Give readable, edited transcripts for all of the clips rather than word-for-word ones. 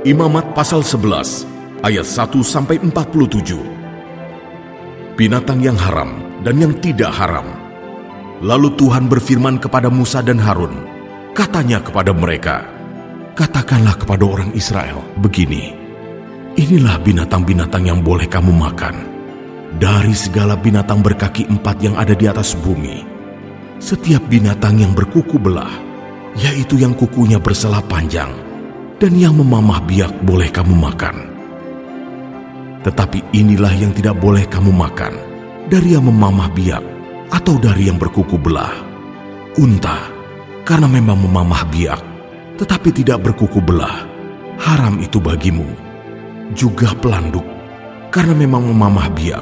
Imamat pasal 11 ayat 1-47. Binatang yang haram dan yang tidak haram. Lalu Tuhan berfirman kepada Musa dan Harun, katanya kepada mereka, katakanlah kepada orang Israel begini, inilah binatang-binatang yang boleh kamu makan. Dari segala binatang berkaki 4 yang ada di atas bumi, setiap binatang yang berkuku belah, yaitu yang kukunya berselah panjang, dan yang memamah biak boleh kamu makan. Tetapi inilah yang tidak boleh kamu makan, dari yang memamah biak atau dari yang berkuku belah. Unta, karena memang memamah biak, tetapi tidak berkuku belah, haram itu bagimu. Juga pelanduk, karena memang memamah biak,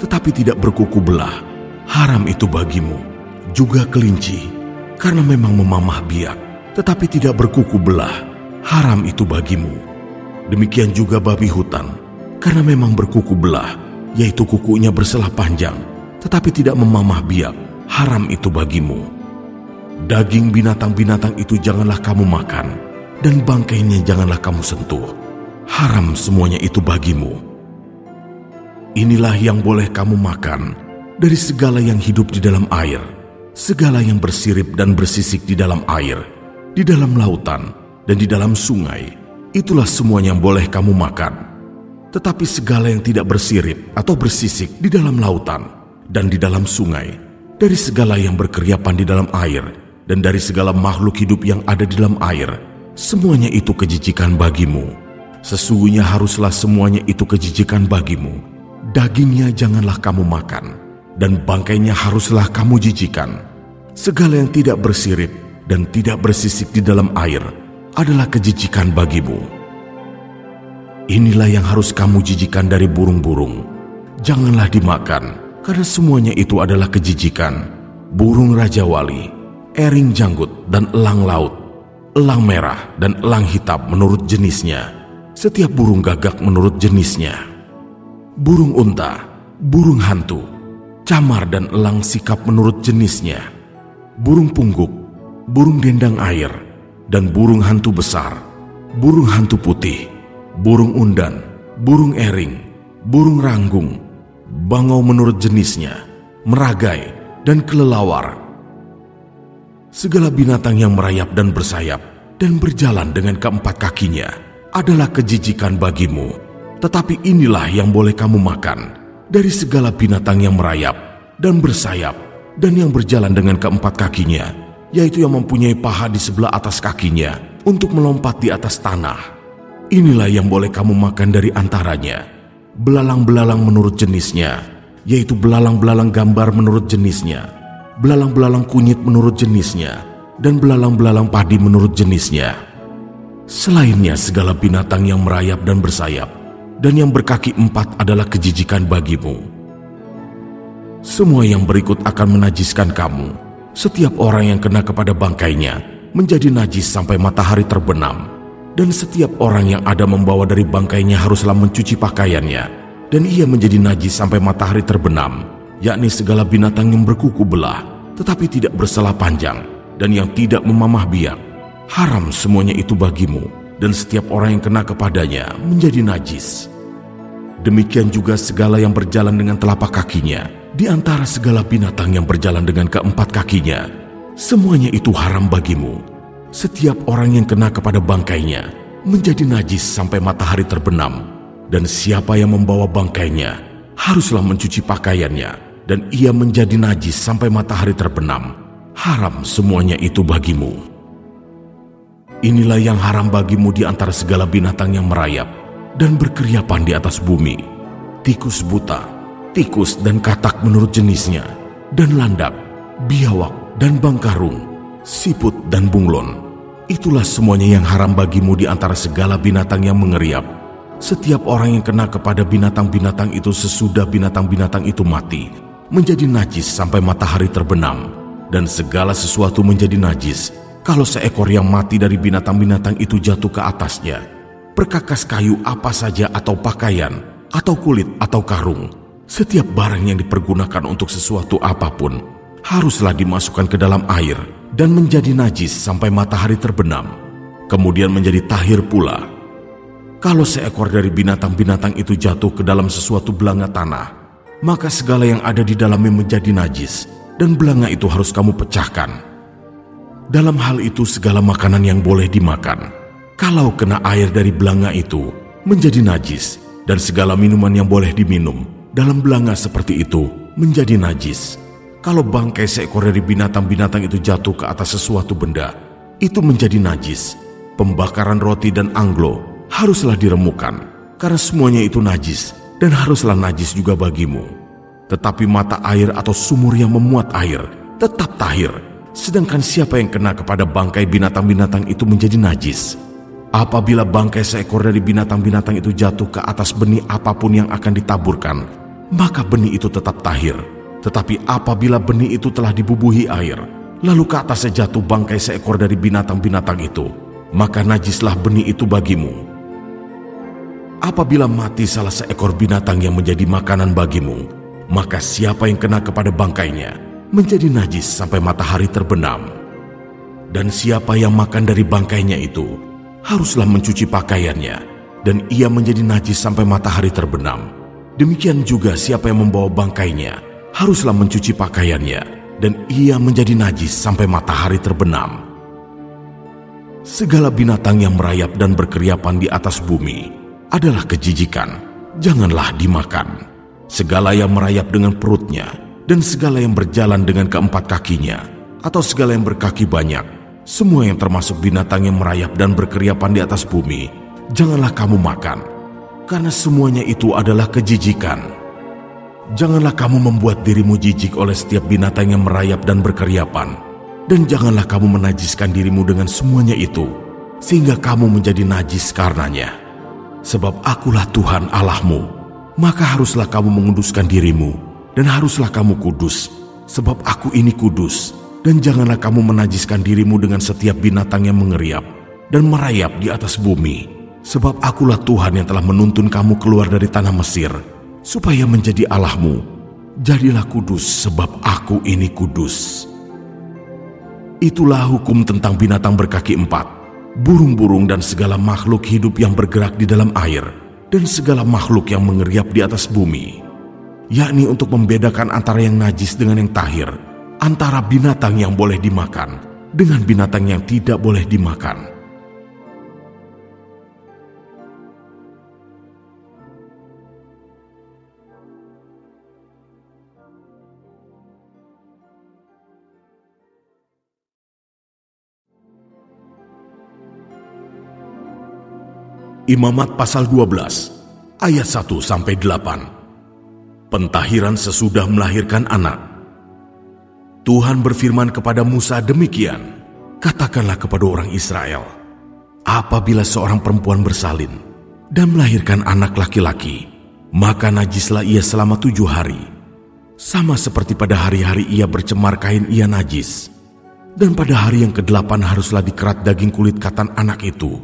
tetapi tidak berkuku belah, haram itu bagimu. Juga kelinci, karena memang memamah biak, tetapi tidak berkuku belah, haram itu bagimu. Demikian juga babi hutan, karena memang berkuku belah, yaitu kukunya berselah panjang, tetapi tidak memamah biak, haram itu bagimu. Daging binatang-binatang itu janganlah kamu makan, dan bangkainya janganlah kamu sentuh, haram semuanya itu bagimu. Inilah yang boleh kamu makan dari segala yang hidup di dalam air, segala yang bersirip dan bersisik di dalam air, di dalam lautan, dan di dalam sungai, itulah semuanya yang boleh kamu makan. Tetapi segala yang tidak bersirip atau bersisik di dalam lautan dan di dalam sungai, dari segala yang berkeriapan di dalam air, dan dari segala makhluk hidup yang ada di dalam air, semuanya itu kejijikan bagimu. Sesungguhnya haruslah semuanya itu kejijikan bagimu. Dagingnya janganlah kamu makan, dan bangkainya haruslah kamu jijikan. Segala yang tidak bersirip dan tidak bersisik di dalam air adalah kejijikan bagimu. Inilah yang harus kamu jijikan dari burung-burung. Janganlah dimakan, karena semuanya itu adalah kejijikan. Burung rajawali, ering janggut dan elang laut, elang merah dan elang hitam menurut jenisnya, setiap burung gagak menurut jenisnya. Burung unta, burung hantu, camar dan elang sikap menurut jenisnya. Burung pungguk, burung dendang air, dan burung hantu besar, burung hantu putih, burung undan, burung ering, burung ranggung, bangau menurut jenisnya, meragai, dan kelelawar. Segala binatang yang merayap dan bersayap dan berjalan dengan keempat kakinya adalah kejijikan bagimu. Tetapi inilah yang boleh kamu makan dari segala binatang yang merayap dan bersayap dan yang berjalan dengan keempat kakinya, yaitu yang mempunyai paha di sebelah atas kakinya untuk melompat di atas tanah. Inilah yang boleh kamu makan dari antaranya. Belalang-belalang menurut jenisnya, yaitu belalang-belalang gambar menurut jenisnya, belalang-belalang kunyit menurut jenisnya, dan belalang-belalang padi menurut jenisnya. Selainnya segala binatang yang merayap dan bersayap dan yang berkaki 4 adalah kejijikan bagimu. Semua yang berikut akan menajiskan kamu. Setiap orang yang kena kepada bangkainya menjadi najis sampai matahari terbenam, dan setiap orang yang ada membawa dari bangkainya haruslah mencuci pakaiannya, dan ia menjadi najis sampai matahari terbenam, yakni segala binatang yang berkuku belah, tetapi tidak berselah panjang, dan yang tidak memamah biak. Haram semuanya itu bagimu, dan setiap orang yang kena kepadanya menjadi najis. Demikian juga segala yang berjalan dengan telapak kakinya, di antara segala binatang yang berjalan dengan keempat kakinya, semuanya itu haram bagimu. Setiap orang yang kena kepada bangkainya menjadi najis sampai matahari terbenam, dan siapa yang membawa bangkainya haruslah mencuci pakaiannya, dan ia menjadi najis sampai matahari terbenam. Haram semuanya itu bagimu. Inilah yang haram bagimu di antara segala binatang yang merayap dan berkeriapan di atas bumi: tikus buta, tikus dan katak menurut jenisnya, dan landak, biawak dan bangkarung, siput dan bunglon. Itulah semuanya yang haram bagimu di antara segala binatang yang mengeriap. Setiap orang yang kena kepada binatang-binatang itu sesudah binatang-binatang itu mati menjadi najis sampai matahari terbenam, dan segala sesuatu menjadi najis kalau seekor yang mati dari binatang-binatang itu jatuh ke atasnya. Perkakas kayu apa saja atau pakaian atau kulit atau karung, setiap barang yang dipergunakan untuk sesuatu apapun haruslah dimasukkan ke dalam air dan menjadi najis sampai matahari terbenam, kemudian menjadi tahir pula. Kalau seekor dari binatang-binatang itu jatuh ke dalam sesuatu belanga tanah, maka segala yang ada di dalamnya menjadi najis, dan belanga itu harus kamu pecahkan. Dalam hal itu segala makanan yang boleh dimakan, kalau kena air dari belanga itu, menjadi najis, dan segala minuman yang boleh diminum dalam belanga seperti itu menjadi najis. Kalau bangkai seekor dari binatang-binatang itu jatuh ke atas sesuatu benda, itu menjadi najis. Pembakaran roti dan anglo haruslah diremukkan, karena semuanya itu najis dan haruslah najis juga bagimu. Tetapi mata air atau sumur yang memuat air tetap tahir, sedangkan siapa yang kena kepada bangkai binatang-binatang itu menjadi najis. Apabila bangkai seekor dari binatang-binatang itu jatuh ke atas benih apapun yang akan ditaburkan, maka benih itu tetap tahir. Tetapi apabila benih itu telah dibubuhi air, lalu ke atasnya jatuh bangkai seekor dari binatang-binatang itu, maka najislah benih itu bagimu. Apabila mati salah seekor binatang yang menjadi makanan bagimu, maka siapa yang kena kepada bangkainya menjadi najis sampai matahari terbenam. Dan siapa yang makan dari bangkainya itu haruslah mencuci pakaiannya, dan ia menjadi najis sampai matahari terbenam. Demikian juga siapa yang membawa bangkainya haruslah mencuci pakaiannya, dan ia menjadi najis sampai matahari terbenam. Segala binatang yang merayap dan berkeriapan di atas bumi adalah kejijikan, janganlah dimakan. Segala yang merayap dengan perutnya, dan segala yang berjalan dengan keempat kakinya, atau segala yang berkaki banyak, semua yang termasuk binatang yang merayap dan berkeriapan di atas bumi, janganlah kamu makan, karena semuanya itu adalah kejijikan. Janganlah kamu membuat dirimu jijik oleh setiap binatang yang merayap dan berkeriapan, dan janganlah kamu menajiskan dirimu dengan semuanya itu, sehingga kamu menjadi najis karenanya. Sebab akulah Tuhan Allahmu, maka haruslah kamu menguduskan dirimu, dan haruslah kamu kudus, sebab aku ini kudus. Dan janganlah kamu menajiskan dirimu dengan setiap binatang yang mengeriap dan merayap di atas bumi, sebab akulah Tuhan yang telah menuntun kamu keluar dari tanah Mesir, supaya menjadi Allahmu. Jadilah kudus, sebab aku ini kudus. Itulah hukum tentang binatang berkaki empat, burung-burung dan segala makhluk hidup yang bergerak di dalam air, dan segala makhluk yang mengeriap di atas bumi, yakni untuk membedakan antara yang najis dengan yang tahir, antara binatang yang boleh dimakan dengan binatang yang tidak boleh dimakan. Imamat pasal 12 ayat 1-8. Pentahiran sesudah melahirkan anak. Tuhan berfirman kepada Musa demikian, katakanlah kepada orang Israel, apabila seorang perempuan bersalin dan melahirkan anak laki-laki, maka najislah ia selama 7 hari. Sama seperti pada hari-hari ia bercemar kain ia najis. Dan pada hari yang ke-8 haruslah dikerat daging kulit katan anak itu.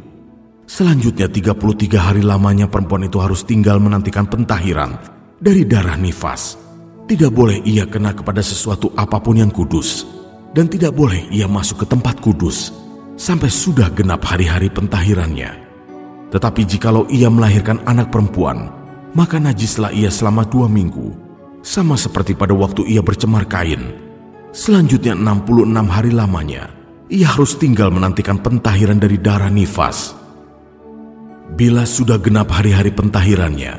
Selanjutnya 33 hari lamanya perempuan itu harus tinggal menantikan pentahiran dari darah nifas. Tidak boleh ia kena kepada sesuatu apapun yang kudus, dan tidak boleh ia masuk ke tempat kudus sampai sudah genap hari-hari pentahirannya. Tetapi jikalau ia melahirkan anak perempuan, maka najislah ia selama 2 minggu, sama seperti pada waktu ia bercemar kain. Selanjutnya 66 hari lamanya ia harus tinggal menantikan pentahiran dari darah nifas. Bila sudah genap hari-hari pentahirannya,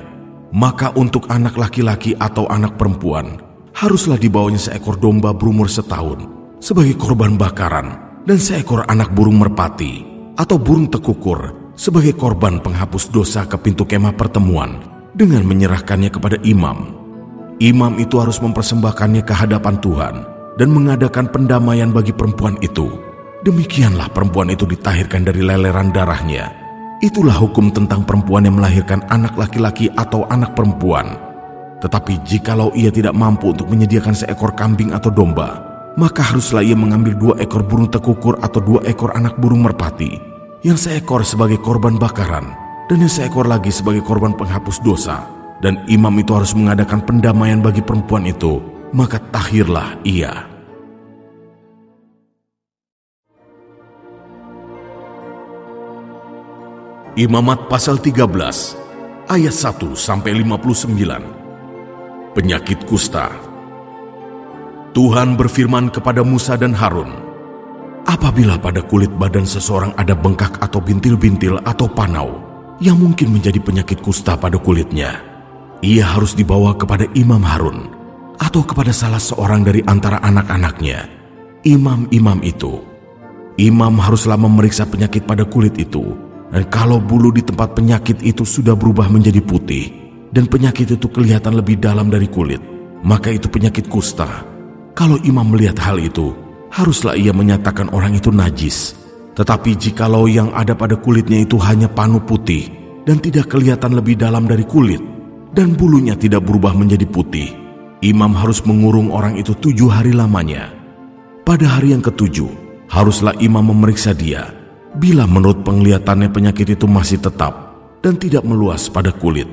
maka untuk anak laki-laki atau anak perempuan haruslah dibawanya seekor domba berumur setahun sebagai korban bakaran, dan seekor anak burung merpati atau burung tekukur sebagai korban penghapus dosa ke pintu kemah pertemuan, dengan menyerahkannya kepada imam. Imam itu harus mempersembahkannya ke hadapan Tuhan dan mengadakan pendamaian bagi perempuan itu. Demikianlah perempuan itu ditahirkan dari leleran darahnya. Itulah hukum tentang perempuan yang melahirkan anak laki-laki atau anak perempuan. Tetapi jikalau ia tidak mampu untuk menyediakan seekor kambing atau domba, maka haruslah ia mengambil 2 ekor burung tekukur atau 2 ekor anak burung merpati, yang seekor sebagai korban bakaran dan yang seekor lagi sebagai korban penghapus dosa. Dan imam itu harus mengadakan pendamaian bagi perempuan itu, maka tahirlah ia. Imamat pasal 13 ayat 1-59. Penyakit kusta. Tuhan berfirman kepada Musa dan Harun, apabila pada kulit badan seseorang ada bengkak atau bintil-bintil atau panau yang mungkin menjadi penyakit kusta pada kulitnya, ia harus dibawa kepada Imam Harun atau kepada salah seorang dari antara anak-anaknya, imam-imam itu. Imam haruslah memeriksa penyakit pada kulit itu, dan kalau bulu di tempat penyakit itu sudah berubah menjadi putih, dan penyakit itu kelihatan lebih dalam dari kulit, maka itu penyakit kusta. Kalau imam melihat hal itu, haruslah ia menyatakan orang itu najis. Tetapi jikalau yang ada pada kulitnya itu hanya panu putih, dan tidak kelihatan lebih dalam dari kulit, dan bulunya tidak berubah menjadi putih, imam harus mengurung orang itu 7 hari lamanya. Pada hari yang ke-7, haruslah imam memeriksa dia. Bila menurut penglihatannya penyakit itu masih tetap dan tidak meluas pada kulit,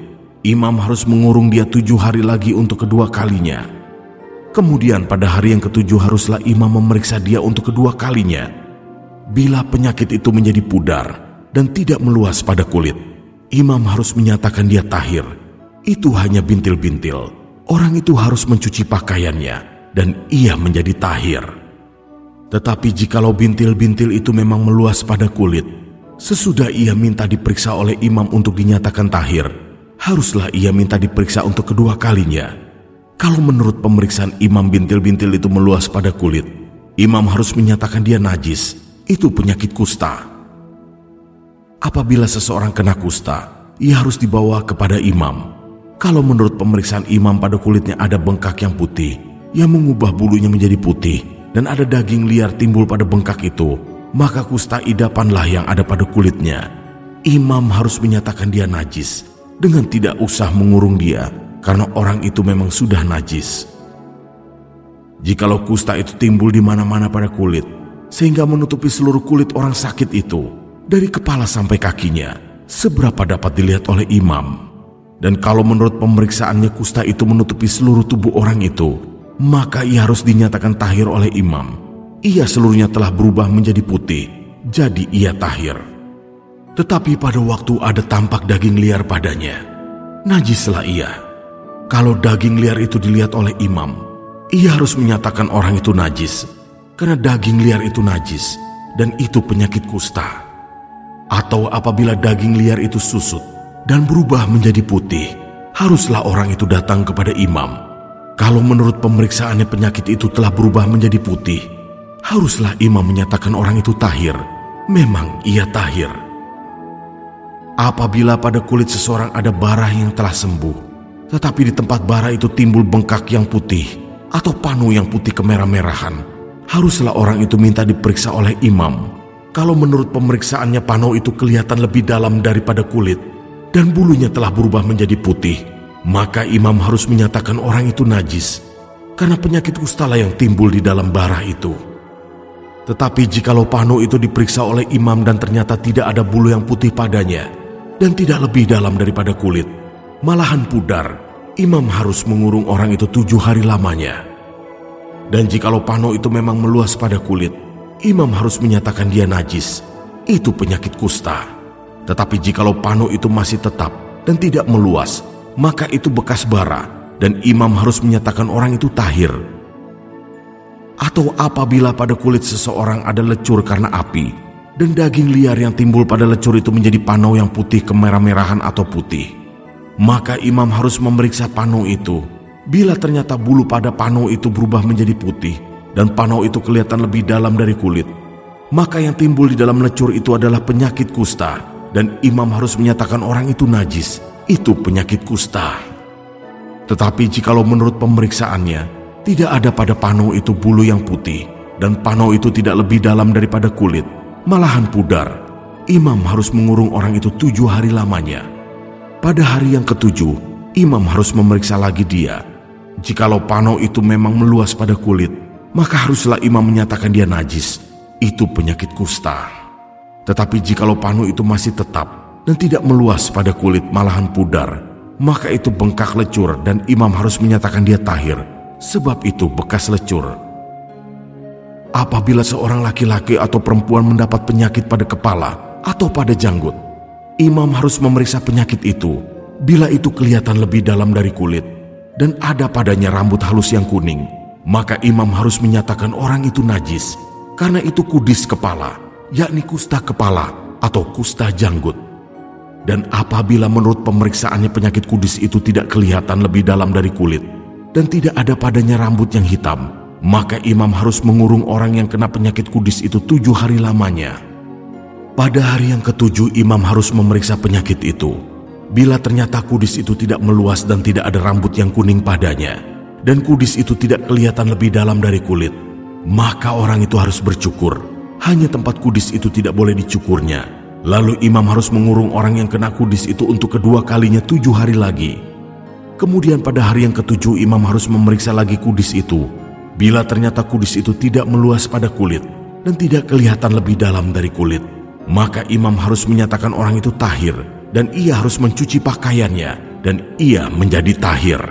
imam harus mengurung dia 7 hari lagi untuk kedua kalinya. Kemudian pada hari yang ke-7 haruslah imam memeriksa dia untuk kedua kalinya. Bila penyakit itu menjadi pudar dan tidak meluas pada kulit, imam harus menyatakan dia tahir. Itu hanya bintil-bintil. Orang itu harus mencuci pakaiannya dan ia menjadi tahir. Tetapi jikalau bintil-bintil itu memang meluas pada kulit, sesudah ia minta diperiksa oleh imam untuk dinyatakan tahir, haruslah ia minta diperiksa untuk kedua kalinya. Kalau menurut pemeriksaan imam bintil-bintil itu meluas pada kulit, imam harus menyatakan dia najis, itu penyakit kusta. Apabila seseorang kena kusta, ia harus dibawa kepada imam. Kalau menurut pemeriksaan imam pada kulitnya ada bengkak yang putih, yang mengubah bulunya menjadi putih, dan ada daging liar timbul pada bengkak itu, maka kusta idapanlah yang ada pada kulitnya. Imam harus menyatakan dia najis dengan tidak usah mengurung dia, karena orang itu memang sudah najis. Jikalau kusta itu timbul di mana-mana pada kulit, sehingga menutupi seluruh kulit orang sakit itu, dari kepala sampai kakinya, seberapa dapat dilihat oleh imam. Dan kalau menurut pemeriksaannya kusta itu menutupi seluruh tubuh orang itu, maka ia harus dinyatakan tahir oleh imam. Ia seluruhnya telah berubah menjadi putih, jadi ia tahir. Tetapi pada waktu ada tampak daging liar padanya, najislah ia. Kalau daging liar itu dilihat oleh imam, ia harus menyatakan orang itu najis, karena daging liar itu najis, dan itu penyakit kusta. Atau apabila daging liar itu susut dan berubah menjadi putih, haruslah orang itu datang kepada imam. Kalau menurut pemeriksaannya penyakit itu telah berubah menjadi putih, haruslah imam menyatakan orang itu tahir. Memang ia tahir. Apabila pada kulit seseorang ada bara yang telah sembuh, tetapi di tempat bara itu timbul bengkak yang putih atau panu yang putih kemerah-merahan, haruslah orang itu minta diperiksa oleh imam. Kalau menurut pemeriksaannya panu itu kelihatan lebih dalam daripada kulit dan bulunya telah berubah menjadi putih, maka imam harus menyatakan orang itu najis, karena penyakit kustalah yang timbul di dalam bara itu. Tetapi jikalau panu itu diperiksa oleh imam dan ternyata tidak ada bulu yang putih padanya, dan tidak lebih dalam daripada kulit, malahan pudar, imam harus mengurung orang itu 7 hari lamanya. Dan jikalau panu itu memang meluas pada kulit, imam harus menyatakan dia najis, itu penyakit kusta. Tetapi jikalau panu itu masih tetap dan tidak meluas, maka itu bekas bara, dan imam harus menyatakan orang itu tahir. Atau apabila pada kulit seseorang ada lecur karena api, dan daging liar yang timbul pada lecur itu menjadi panau yang putih kemerah-merahan atau putih, maka imam harus memeriksa panau itu. Bila ternyata bulu pada panau itu berubah menjadi putih, dan panau itu kelihatan lebih dalam dari kulit, maka yang timbul di dalam lecur itu adalah penyakit kusta, dan imam harus menyatakan orang itu najis, itu penyakit kusta. Tetapi jikalau menurut pemeriksaannya tidak ada pada panau itu bulu yang putih, dan panau itu tidak lebih dalam daripada kulit, malahan pudar, imam harus mengurung orang itu 7 hari lamanya. Pada hari yang ke-7, imam harus memeriksa lagi dia. Jikalau panau itu memang meluas pada kulit, maka haruslah imam menyatakan dia najis, itu penyakit kusta. Tetapi jikalau panau itu masih tetap dan tidak meluas pada kulit, malahan pudar, maka itu bengkak lecur, dan imam harus menyatakan dia tahir, sebab itu bekas lecur. Apabila seorang laki-laki atau perempuan mendapat penyakit pada kepala atau pada janggut, Imam harus memeriksa penyakit itu. Bila itu kelihatan lebih dalam dari kulit dan ada padanya rambut halus yang kuning, maka imam harus menyatakan orang itu najis, karena itu kudis kepala, yakni kusta kepala atau kusta janggut. Dan apabila menurut pemeriksaannya penyakit kudis itu tidak kelihatan lebih dalam dari kulit dan tidak ada padanya rambut yang hitam, maka imam harus mengurung orang yang kena penyakit kudis itu 7 hari lamanya. Pada hari yang ke-7 imam harus memeriksa penyakit itu. Bila ternyata kudis itu tidak meluas dan tidak ada rambut yang kuning padanya, dan kudis itu tidak kelihatan lebih dalam dari kulit, maka orang itu harus bercukur. Hanya tempat kudis itu tidak boleh dicukurnya. Lalu imam harus mengurung orang yang kena kudis itu untuk kedua kalinya 7 hari lagi. Kemudian pada hari yang ke-7 imam harus memeriksa lagi kudis itu. Bila ternyata kudis itu tidak meluas pada kulit dan tidak kelihatan lebih dalam dari kulit, maka imam harus menyatakan orang itu tahir, dan ia harus mencuci pakaiannya, dan ia menjadi tahir.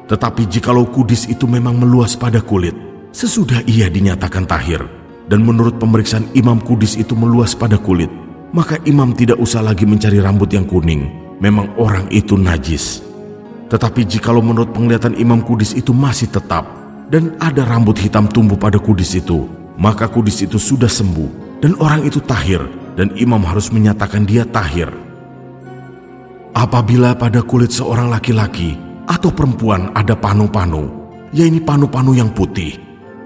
Tetapi jikalau kudis itu memang meluas pada kulit, sesudah ia dinyatakan tahir, dan menurut pemeriksaan imam kudis itu meluas pada kulit, maka imam tidak usah lagi mencari rambut yang kuning, memang orang itu najis. Tetapi jikalau menurut penglihatan imam kudis itu masih tetap, dan ada rambut hitam tumbuh pada kudis itu, maka kudis itu sudah sembuh, dan orang itu tahir, dan imam harus menyatakan dia tahir. Apabila pada kulit seorang laki-laki atau perempuan ada panu-panu, yaitu panu-panu yang putih,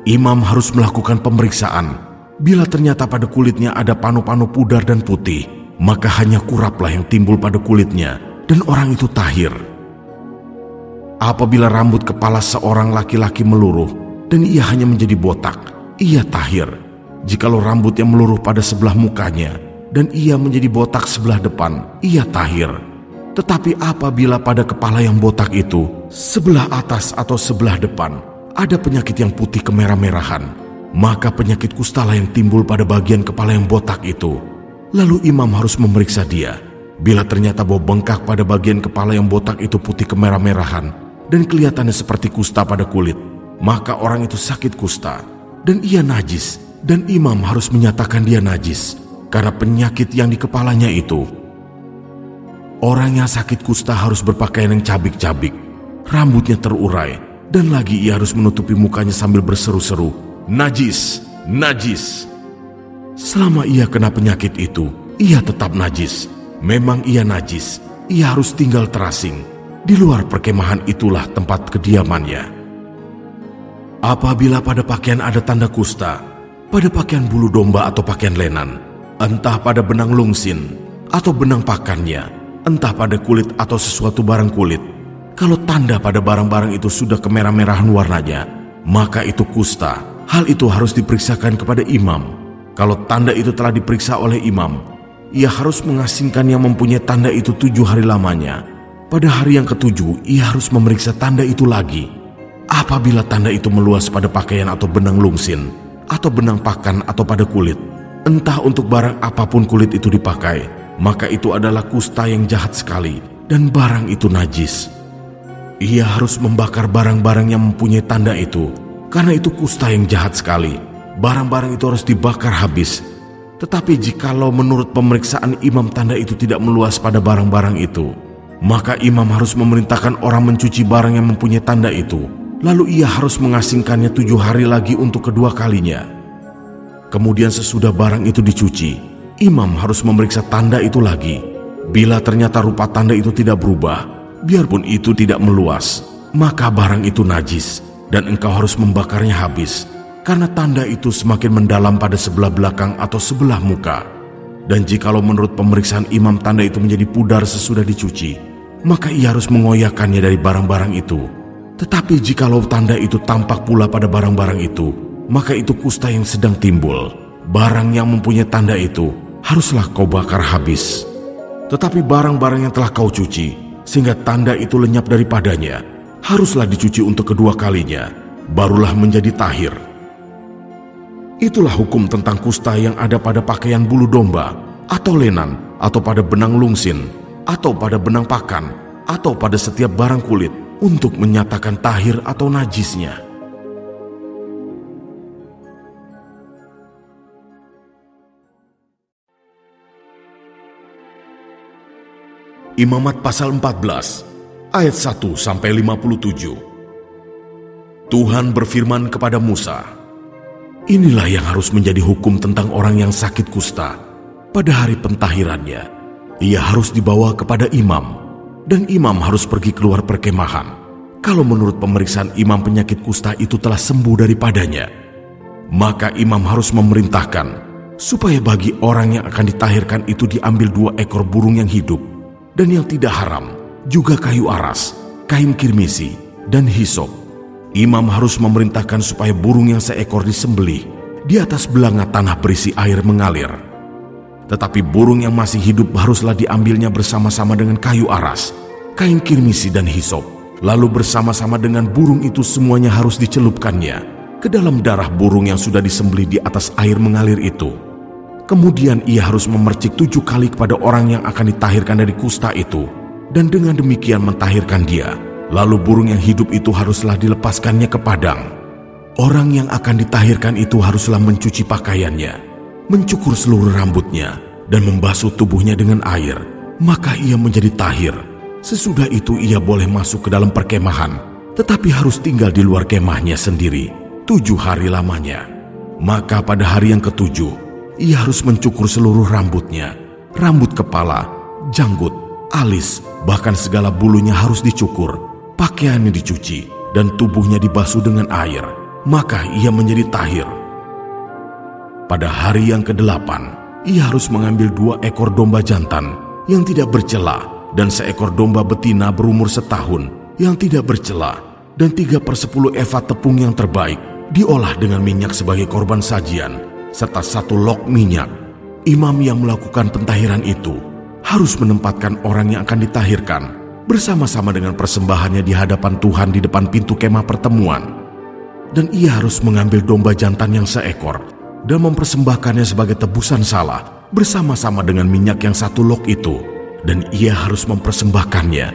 imam harus melakukan pemeriksaan. Bila ternyata pada kulitnya ada panu-panu pudar dan putih, maka hanya kuraplah yang timbul pada kulitnya, dan orang itu tahir. Apabila rambut kepala seorang laki-laki meluruh, dan ia hanya menjadi botak, ia tahir. Jikalau rambut yang meluruh pada sebelah mukanya, dan ia menjadi botak sebelah depan, ia tahir. Tetapi apabila pada kepala yang botak itu, sebelah atas atau sebelah depan, ada penyakit yang putih kemerah-merahan, maka penyakit kustalah yang timbul pada bagian kepala yang botak itu. Lalu imam harus memeriksa dia. Bila ternyata bau bengkak pada bagian kepala yang botak itu putih kemerah-merahan, dan kelihatannya seperti kusta pada kulit, maka orang itu sakit kusta, dan ia najis, dan imam harus menyatakan dia najis, karena penyakit yang di kepalanya itu. Orang yang sakit kusta harus berpakaian yang cabik-cabik, rambutnya terurai, dan lagi ia harus menutupi mukanya sambil berseru-seru, "Najis, najis." Selama ia kena penyakit itu, ia tetap najis. Memang ia najis, ia harus tinggal terasing. Di luar perkemahan itulah tempat kediamannya. Apabila pada pakaian ada tanda kusta, pada pakaian bulu domba atau pakaian lenan, entah pada benang lungsin atau benang pakannya, entah pada kulit atau sesuatu barang kulit, kalau tanda pada barang-barang itu sudah kemerah-merahan warnanya, maka itu kusta. Hal itu harus diperiksakan kepada imam. Kalau tanda itu telah diperiksa oleh imam, ia harus mengasingkan yang mempunyai tanda itu 7 hari lamanya. Pada hari yang ke-7, ia harus memeriksa tanda itu lagi. Apabila tanda itu meluas pada pakaian atau benang lungsin, atau benang pakan atau pada kulit, entah untuk barang apapun kulit itu dipakai, maka itu adalah kusta yang jahat sekali, dan barang itu najis. Ia harus membakar barang-barang yang mempunyai tanda itu, karena itu kusta yang jahat sekali. Barang-barang itu harus dibakar habis. Tetapi jikalau menurut pemeriksaan imam tanda itu tidak meluas pada barang-barang itu, maka imam harus memerintahkan orang mencuci barang yang mempunyai tanda itu. Lalu ia harus mengasingkannya 7 hari lagi untuk kedua kalinya. Kemudian sesudah barang itu dicuci, imam harus memeriksa tanda itu lagi. Bila ternyata rupa tanda itu tidak berubah, biarpun itu tidak meluas, maka barang itu najis, dan engkau harus membakarnya habis, karena tanda itu semakin mendalam pada sebelah belakang atau sebelah muka. Dan jikalau menurut pemeriksaan imam tanda itu menjadi pudar sesudah dicuci, maka ia harus mengoyakkannya dari barang-barang itu. Tetapi jikalau tanda itu tampak pula pada barang-barang itu, maka itu kusta yang sedang timbul. Barang yang mempunyai tanda itu haruslah kau bakar habis. Tetapi barang-barang yang telah kau cuci, sehingga tanda itu lenyap daripadanya, haruslah dicuci untuk kedua kalinya, barulah menjadi tahir. Itulah hukum tentang kusta yang ada pada pakaian bulu domba, atau lenan, atau pada benang lungsin, atau pada benang pakan, atau pada setiap barang kulit, untuk menyatakan tahir atau najisnya. Imamat pasal 14 ayat 1-57. Tuhan berfirman kepada Musa, "Inilah yang harus menjadi hukum tentang orang yang sakit kusta. Pada hari pentahirannya, ia harus dibawa kepada imam, dan imam harus pergi keluar perkemahan. Kalau menurut pemeriksaan imam penyakit kusta itu telah sembuh daripadanya, maka imam harus memerintahkan supaya bagi orang yang akan ditahirkan itu diambil 2 ekor burung yang hidup dan yang tidak haram, juga kayu aras, kain kirmisi, dan hisop. Imam harus memerintahkan supaya burung yang seekor disembelih di atas belanga tanah berisi air mengalir. Tetapi burung yang masih hidup haruslah diambilnya bersama-sama dengan kayu aras, kain kirmisi, dan hisop. Lalu bersama-sama dengan burung itu semuanya harus dicelupkannya ke dalam darah burung yang sudah disembelih di atas air mengalir itu. Kemudian ia harus memercik 7 kali kepada orang yang akan ditahirkan dari kusta itu, dan dengan demikian mentahirkan dia. Lalu burung yang hidup itu haruslah dilepaskannya ke padang. Orang yang akan ditahirkan itu haruslah mencuci pakaiannya, mencukur seluruh rambutnya, dan membasuh tubuhnya dengan air. Maka ia menjadi tahir. Sesudah itu ia boleh masuk ke dalam perkemahan, tetapi harus tinggal di luar kemahnya sendiri 7 hari lamanya. Maka pada hari yang ke-7, ia harus mencukur seluruh rambutnya, rambut kepala, janggut, alis, bahkan segala bulunya harus dicukur, pakaiannya dicuci, dan tubuhnya dibasuh dengan air. Maka ia menjadi tahir. Pada hari yang ke-8, ia harus mengambil 2 ekor domba jantan yang tidak bercela, dan 1 ekor domba betina berumur setahun yang tidak bercela, dan 3/10 eva tepung yang terbaik, diolah dengan minyak sebagai korban sajian, serta 1 log minyak. Imam yang melakukan pentahiran itu harus menempatkan orang yang akan ditahirkan bersama-sama dengan persembahannya di hadapan Tuhan di depan pintu kemah pertemuan. Dan ia harus mengambil domba jantan yang 1 ekor dan mempersembahkannya sebagai tebusan salah bersama-sama dengan minyak yang 1 log itu. Dan ia harus mempersembahkannya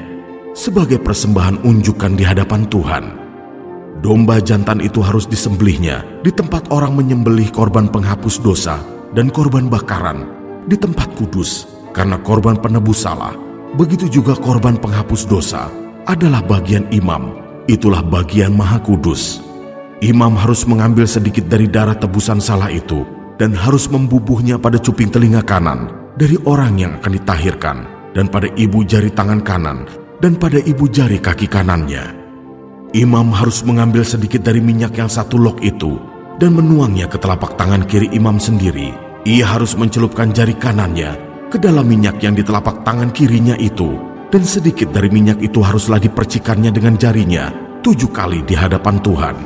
sebagai persembahan unjukan di hadapan Tuhan. Domba jantan itu harus disembelihnya di tempat orang menyembelih korban penghapus dosa dan korban bakaran di tempat kudus, karena korban penebus salah, begitu juga korban penghapus dosa adalah bagian imam, itulah bagian maha kudus. Imam harus mengambil sedikit dari darah tebusan salah itu dan harus membubuhnya pada cuping telinga kanan dari orang yang akan ditahirkan, dan pada ibu jari tangan kanan, dan pada ibu jari kaki kanannya. Imam harus mengambil sedikit dari minyak yang 1 log itu dan menuangnya ke telapak tangan kiri imam sendiri. Ia harus mencelupkan jari kanannya ke dalam minyak yang di telapak tangan kirinya itu, dan sedikit dari minyak itu haruslah dipercikannya dengan jarinya 7 kali di hadapan Tuhan.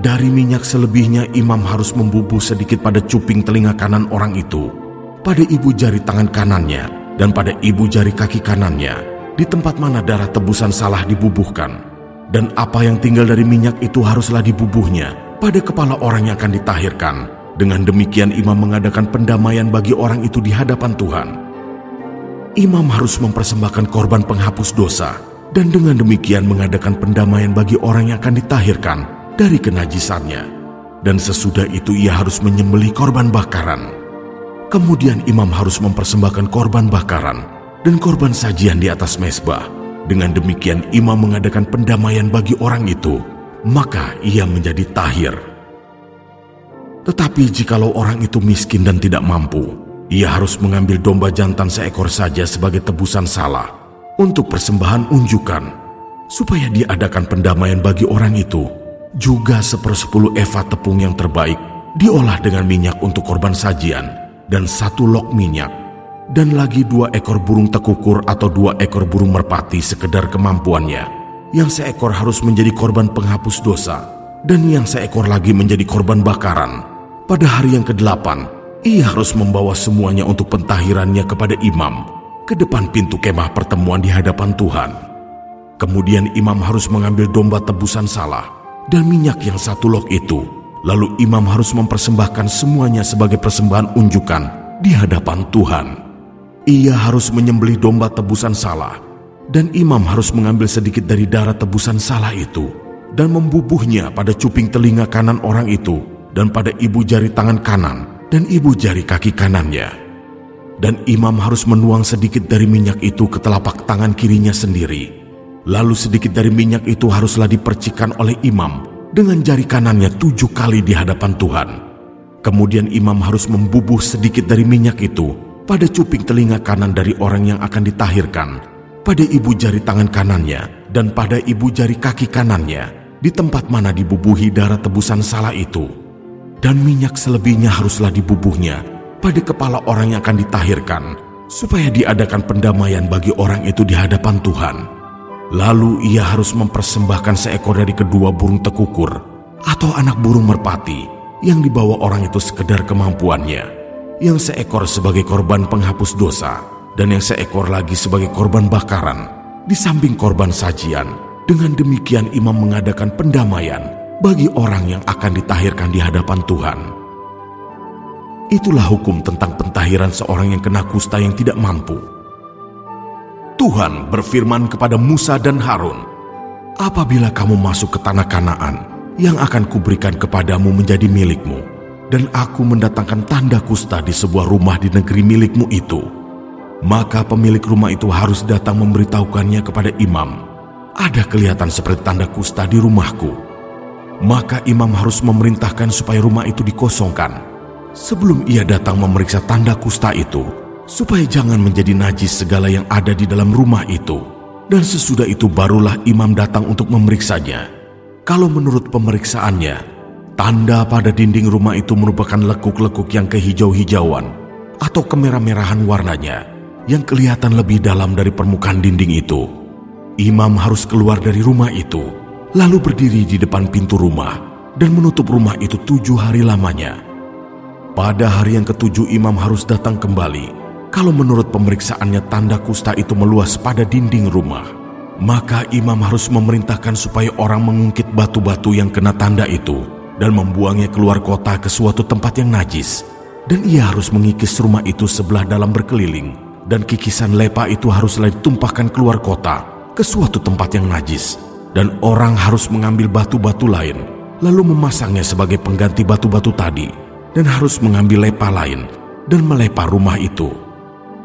Dari minyak selebihnya imam harus membubuh sedikit pada cuping telinga kanan orang itu, pada ibu jari tangan kanannya, dan pada ibu jari kaki kanannya, di tempat mana darah tebusan salah dibubuhkan. Dan apa yang tinggal dari minyak itu haruslah dibubuhnya pada kepala orang yang akan ditahirkan. Dengan demikian imam mengadakan pendamaian bagi orang itu di hadapan Tuhan. Imam harus mempersembahkan korban penghapus dosa, dan dengan demikian mengadakan pendamaian bagi orang yang akan ditahirkan dari kenajisannya. Dan sesudah itu ia harus menyembelih korban bakaran. Kemudian imam harus mempersembahkan korban bakaran dan korban sajian di atas mezbah. Dengan demikian imam mengadakan pendamaian bagi orang itu, maka ia menjadi tahir. Tetapi jikalau orang itu miskin dan tidak mampu, ia harus mengambil domba jantan 1 ekor saja sebagai tebusan salah untuk persembahan unjukan, supaya diadakan pendamaian bagi orang itu. Juga 1/10 eva tepung yang terbaik diolah dengan minyak untuk korban sajian, dan 1 log minyak. Dan lagi 2 ekor burung tekukur atau 2 ekor burung merpati sekedar kemampuannya. Yang 1 ekor harus menjadi korban penghapus dosa, dan yang 1 ekor lagi menjadi korban bakaran. Pada hari yang ke-8, ia harus membawa semuanya untuk pentahirannya kepada imam, ke depan pintu kemah pertemuan di hadapan Tuhan. Kemudian imam harus mengambil domba tebusan salah dan minyak yang 1 log itu. Lalu imam harus mempersembahkan semuanya sebagai persembahan unjukan di hadapan Tuhan. Ia harus menyembelih domba tebusan salah, dan imam harus mengambil sedikit dari darah tebusan salah itu dan membubuhnya pada cuping telinga kanan orang itu dan pada ibu jari tangan kanan dan ibu jari kaki kanannya. dan imam harus menuang sedikit dari minyak itu ke telapak tangan kirinya sendiri. Lalu sedikit dari minyak itu haruslah dipercikkan oleh imam dengan jari kanannya 7 kali di hadapan Tuhan. Kemudian imam harus membubuh sedikit dari minyak itu pada cuping telinga kanan dari orang yang akan ditahirkan, pada ibu jari tangan kanannya, dan pada ibu jari kaki kanannya, di tempat mana dibubuhi darah tebusan salah itu. Dan minyak selebihnya haruslah dibubuhnya pada kepala orang yang akan ditahirkan, supaya diadakan pendamaian bagi orang itu di hadapan Tuhan. Lalu ia harus mempersembahkan seekor dari kedua burung tekukur atau anak burung merpati yang dibawa orang itu sekedar kemampuannya, yang seekor sebagai korban penghapus dosa dan yang seekor lagi sebagai korban bakaran di samping korban sajian. Dengan demikian imam mengadakan pendamaian bagi orang yang akan ditahirkan di hadapan Tuhan. Itulah hukum tentang pentahiran seorang yang kena kusta yang tidak mampu. Tuhan berfirman kepada Musa dan Harun, "Apabila kamu masuk ke tanah Kanaan yang akan kuberikan kepadamu menjadi milikmu, dan aku mendatangkan tanda kusta di sebuah rumah di negeri milikmu itu, maka pemilik rumah itu harus datang memberitahukannya kepada imam, 'Ada kelihatan seperti tanda kusta di rumahku.' Maka imam harus memerintahkan supaya rumah itu dikosongkan sebelum ia datang memeriksa tanda kusta itu, supaya jangan menjadi najis segala yang ada di dalam rumah itu. Dan sesudah itu barulah imam datang untuk memeriksanya. Kalau menurut pemeriksaannya, tanda pada dinding rumah itu merupakan lekuk-lekuk yang kehijau-hijauan atau kemerah-merahan warnanya, yang kelihatan lebih dalam dari permukaan dinding itu, imam harus keluar dari rumah itu, lalu berdiri di depan pintu rumah dan menutup rumah itu 7 hari lamanya. Pada hari yang ke-7 imam harus datang kembali. Kalau menurut pemeriksaannya tanda kusta itu meluas pada dinding rumah, maka imam harus memerintahkan supaya orang mengungkit batu-batu yang kena tanda itu dan membuangnya keluar kota ke suatu tempat yang najis. Dan ia harus mengikis rumah itu sebelah dalam berkeliling, dan kikisan lepa itu haruslah ditumpahkan keluar kota ke suatu tempat yang najis. Dan orang harus mengambil batu-batu lain, lalu memasangnya sebagai pengganti batu-batu tadi, dan harus mengambil lepa lain dan melepa rumah itu.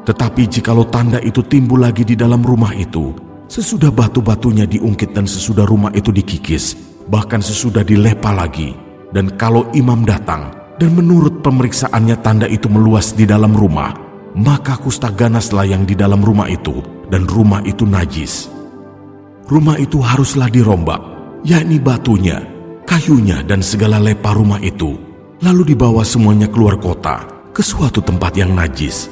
Tetapi jikalau tanda itu timbul lagi di dalam rumah itu, sesudah batu-batunya diungkit dan sesudah rumah itu dikikis, bahkan sesudah dilepa lagi, dan kalau imam datang dan menurut pemeriksaannya tanda itu meluas di dalam rumah, maka kusta ganaslah yang di dalam rumah itu, dan rumah itu najis. Rumah itu haruslah dirombak, yakni batunya, kayunya, dan segala lepa rumah itu, lalu dibawa semuanya keluar kota ke suatu tempat yang najis.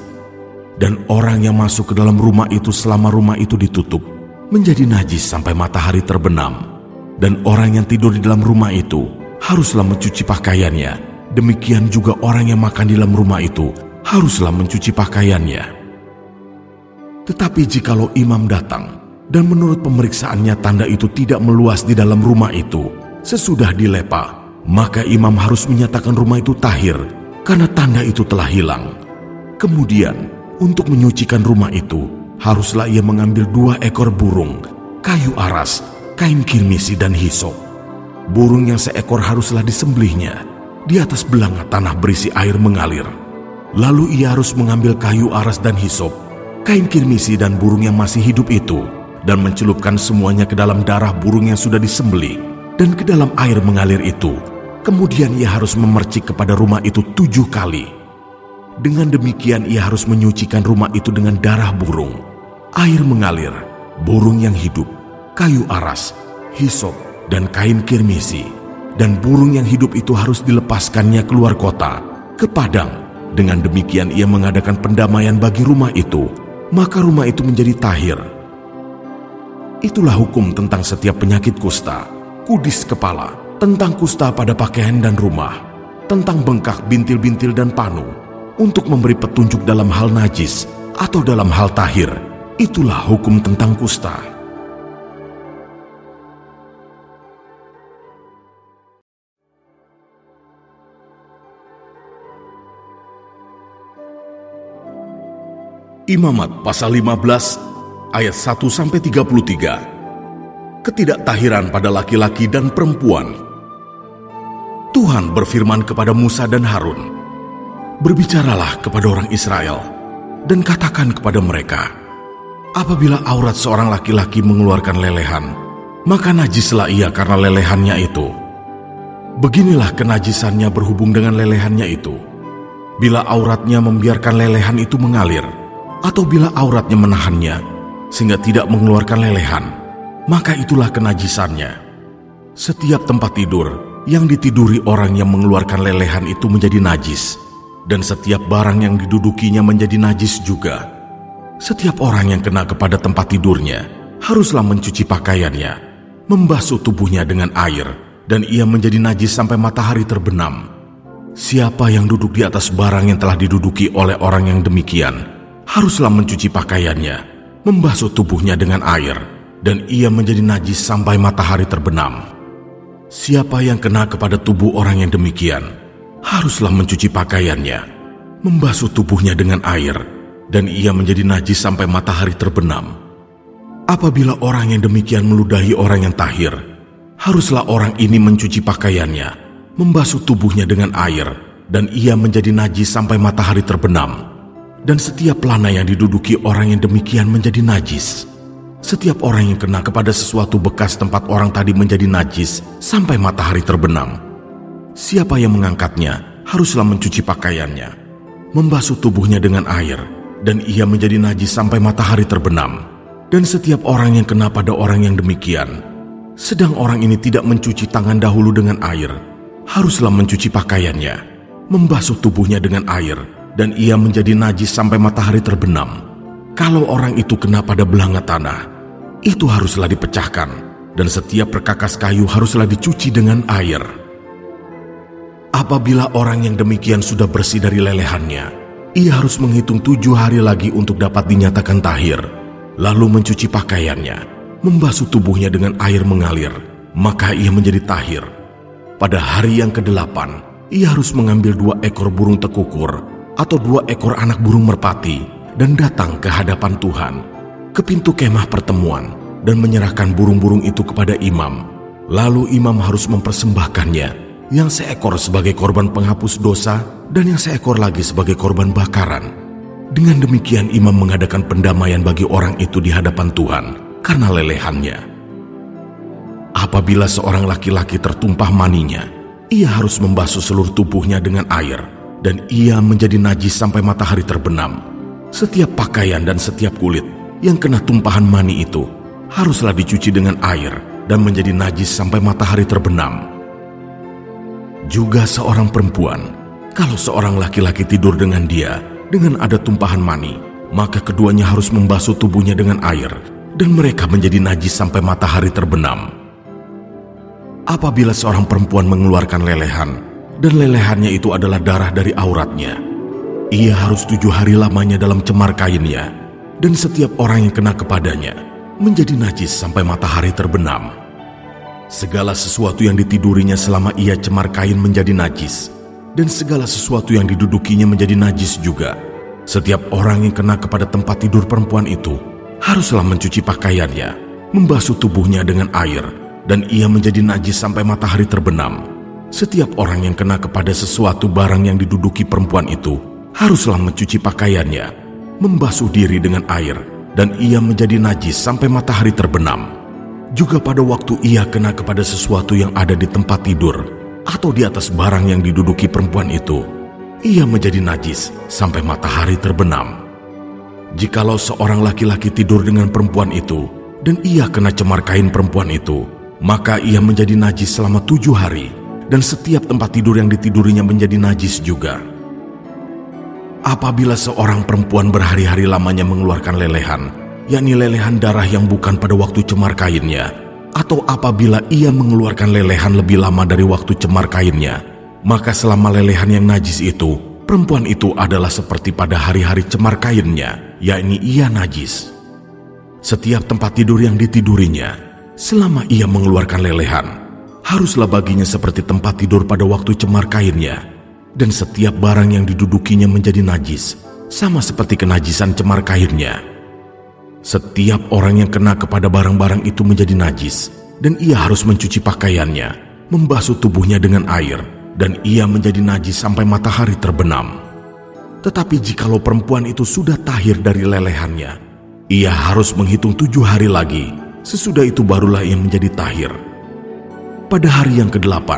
Dan orang yang masuk ke dalam rumah itu selama rumah itu ditutup menjadi najis sampai matahari terbenam. Dan orang yang tidur di dalam rumah itu haruslah mencuci pakaiannya. Demikian juga orang yang makan di dalam rumah itu haruslah mencuci pakaiannya. Tetapi jikalau imam datang dan menurut pemeriksaannya tanda itu tidak meluas di dalam rumah itu sesudah dilepa, maka imam harus menyatakan rumah itu tahir karena tanda itu telah hilang. Kemudian untuk menyucikan rumah itu haruslah ia mengambil 2 ekor burung, kayu aras, kain kirmisi, dan hisop. Burung yang seekor haruslah disembelihnya di atas belanga tanah berisi air mengalir. Lalu ia harus mengambil kayu aras dan hisop, kain kirmisi, dan burung yang masih hidup itu, dan mencelupkan semuanya ke dalam darah burung yang sudah disembelih dan ke dalam air mengalir itu. Kemudian ia harus memercik kepada rumah itu 7 kali. Dengan demikian ia harus menyucikan rumah itu dengan darah burung, air mengalir, burung yang hidup, kayu aras, hisop, dan kain kirmisi. Dan burung yang hidup itu harus dilepaskannya keluar kota, ke padang. Dengan demikian ia mengadakan pendamaian bagi rumah itu, maka rumah itu menjadi tahir. Itulah hukum tentang setiap penyakit kusta, kudis kepala, tentang kusta pada pakaian dan rumah, tentang bengkak, bintil-bintil, dan panu, untuk memberi petunjuk dalam hal najis atau dalam hal tahir. Itulah hukum tentang kusta. Imamat pasal 15 ayat 1-33. Ketidaktahiran pada laki-laki dan perempuan. Tuhan berfirman kepada Musa dan Harun, "Berbicaralah kepada orang Israel, dan katakan kepada mereka, apabila aurat seorang laki-laki mengeluarkan lelehan, maka najislah ia karena lelehannya itu. Beginilah kenajisannya berhubung dengan lelehannya itu. Bila auratnya membiarkan lelehan itu mengalir, atau bila auratnya menahannya sehingga tidak mengeluarkan lelehan, maka itulah kenajisannya. Setiap tempat tidur yang ditiduri orang yang mengeluarkan lelehan itu menjadi najis, dan setiap barang yang didudukinya menjadi najis juga. Setiap orang yang kena kepada tempat tidurnya haruslah mencuci pakaiannya, membasuh tubuhnya dengan air, dan ia menjadi najis sampai matahari terbenam. Siapa yang duduk di atas barang yang telah diduduki oleh orang yang demikian haruslah mencuci pakaiannya, membasuh tubuhnya dengan air, dan ia menjadi najis sampai matahari terbenam. Siapa yang kena kepada tubuh orang yang demikian haruslah mencuci pakaiannya, membasuh tubuhnya dengan air, dan ia menjadi najis sampai matahari terbenam. Apabila orang yang demikian meludahi orang yang tahir, haruslah orang ini mencuci pakaiannya, membasuh tubuhnya dengan air, dan ia menjadi najis sampai matahari terbenam. Dan setiap pelana yang diduduki orang yang demikian menjadi najis. Setiap orang yang kena kepada sesuatu bekas tempat orang tadi menjadi najis sampai matahari terbenam. Siapa yang mengangkatnya haruslah mencuci pakaiannya, membasuh tubuhnya dengan air, dan ia menjadi najis sampai matahari terbenam. Dan setiap orang yang kena pada orang yang demikian, sedang orang ini tidak mencuci tangan dahulu dengan air, haruslah mencuci pakaiannya, membasuh tubuhnya dengan air, dan ia menjadi najis sampai matahari terbenam. Kalau orang itu kena pada belanga tanah, itu haruslah dipecahkan, dan setiap perkakas kayu haruslah dicuci dengan air. Apabila orang yang demikian sudah bersih dari lelehannya, ia harus menghitung 7 hari lagi untuk dapat dinyatakan tahir, lalu mencuci pakaiannya, membasuh tubuhnya dengan air mengalir, maka ia menjadi tahir. Pada hari yang ke-8, ia harus mengambil 2 ekor burung tekukur atau 2 ekor anak burung merpati dan datang ke hadapan Tuhan, ke pintu kemah pertemuan, dan menyerahkan burung-burung itu kepada imam. Lalu imam harus mempersembahkannya, yang seekor sebagai korban penghapus dosa dan yang seekor lagi sebagai korban bakaran. Dengan demikian imam mengadakan pendamaian bagi orang itu di hadapan Tuhan karena lelehannya. Apabila seorang laki-laki tertumpah maninya, ia harus membasuh seluruh tubuhnya dengan air, dan ia menjadi najis sampai matahari terbenam. Setiap pakaian dan setiap kulit yang kena tumpahan mani itu haruslah dicuci dengan air dan menjadi najis sampai matahari terbenam. Juga seorang perempuan, kalau seorang laki-laki tidur dengan dia dengan ada tumpahan mani, maka keduanya harus membasuh tubuhnya dengan air, dan mereka menjadi najis sampai matahari terbenam. Apabila seorang perempuan mengeluarkan lelehan, dan lelehannya itu adalah darah dari auratnya, ia harus 7 hari lamanya dalam cemar kainnya, dan setiap orang yang kena kepadanya menjadi najis sampai matahari terbenam. Segala sesuatu yang ditidurinya selama ia cemar kain menjadi najis, dan segala sesuatu yang didudukinya menjadi najis juga. Setiap orang yang kena kepada tempat tidur perempuan itu haruslah mencuci pakaiannya, membasuh tubuhnya dengan air, dan ia menjadi najis sampai matahari terbenam. Setiap orang yang kena kepada sesuatu barang yang diduduki perempuan itu haruslah mencuci pakaiannya, membasuh diri dengan air, dan ia menjadi najis sampai matahari terbenam. Juga pada waktu ia kena kepada sesuatu yang ada di tempat tidur atau di atas barang yang diduduki perempuan itu, ia menjadi najis sampai matahari terbenam. Jikalau seorang laki-laki tidur dengan perempuan itu dan ia kena cemar kain perempuan itu, maka ia menjadi najis selama 7 hari, dan setiap tempat tidur yang ditidurinya menjadi najis juga. Apabila seorang perempuan berhari-hari lamanya mengeluarkan lelehan, yakni lelehan darah yang bukan pada waktu cemar kainnya, atau apabila ia mengeluarkan lelehan lebih lama dari waktu cemar kainnya, maka selama lelehan yang najis itu, perempuan itu adalah seperti pada hari-hari cemar kainnya, yakni ia najis. Setiap tempat tidur yang ditidurinya, selama ia mengeluarkan lelehan, haruslah baginya seperti tempat tidur pada waktu cemar kainnya, dan setiap barang yang didudukinya menjadi najis, sama seperti kenajisan cemar kainnya. Setiap orang yang kena kepada barang-barang itu menjadi najis, dan ia harus mencuci pakaiannya, membasuh tubuhnya dengan air, dan ia menjadi najis sampai matahari terbenam. Tetapi jikalau perempuan itu sudah tahir dari lelehannya, ia harus menghitung 7 hari lagi. Sesudah itu barulah ia menjadi tahir. Pada hari yang ke-8,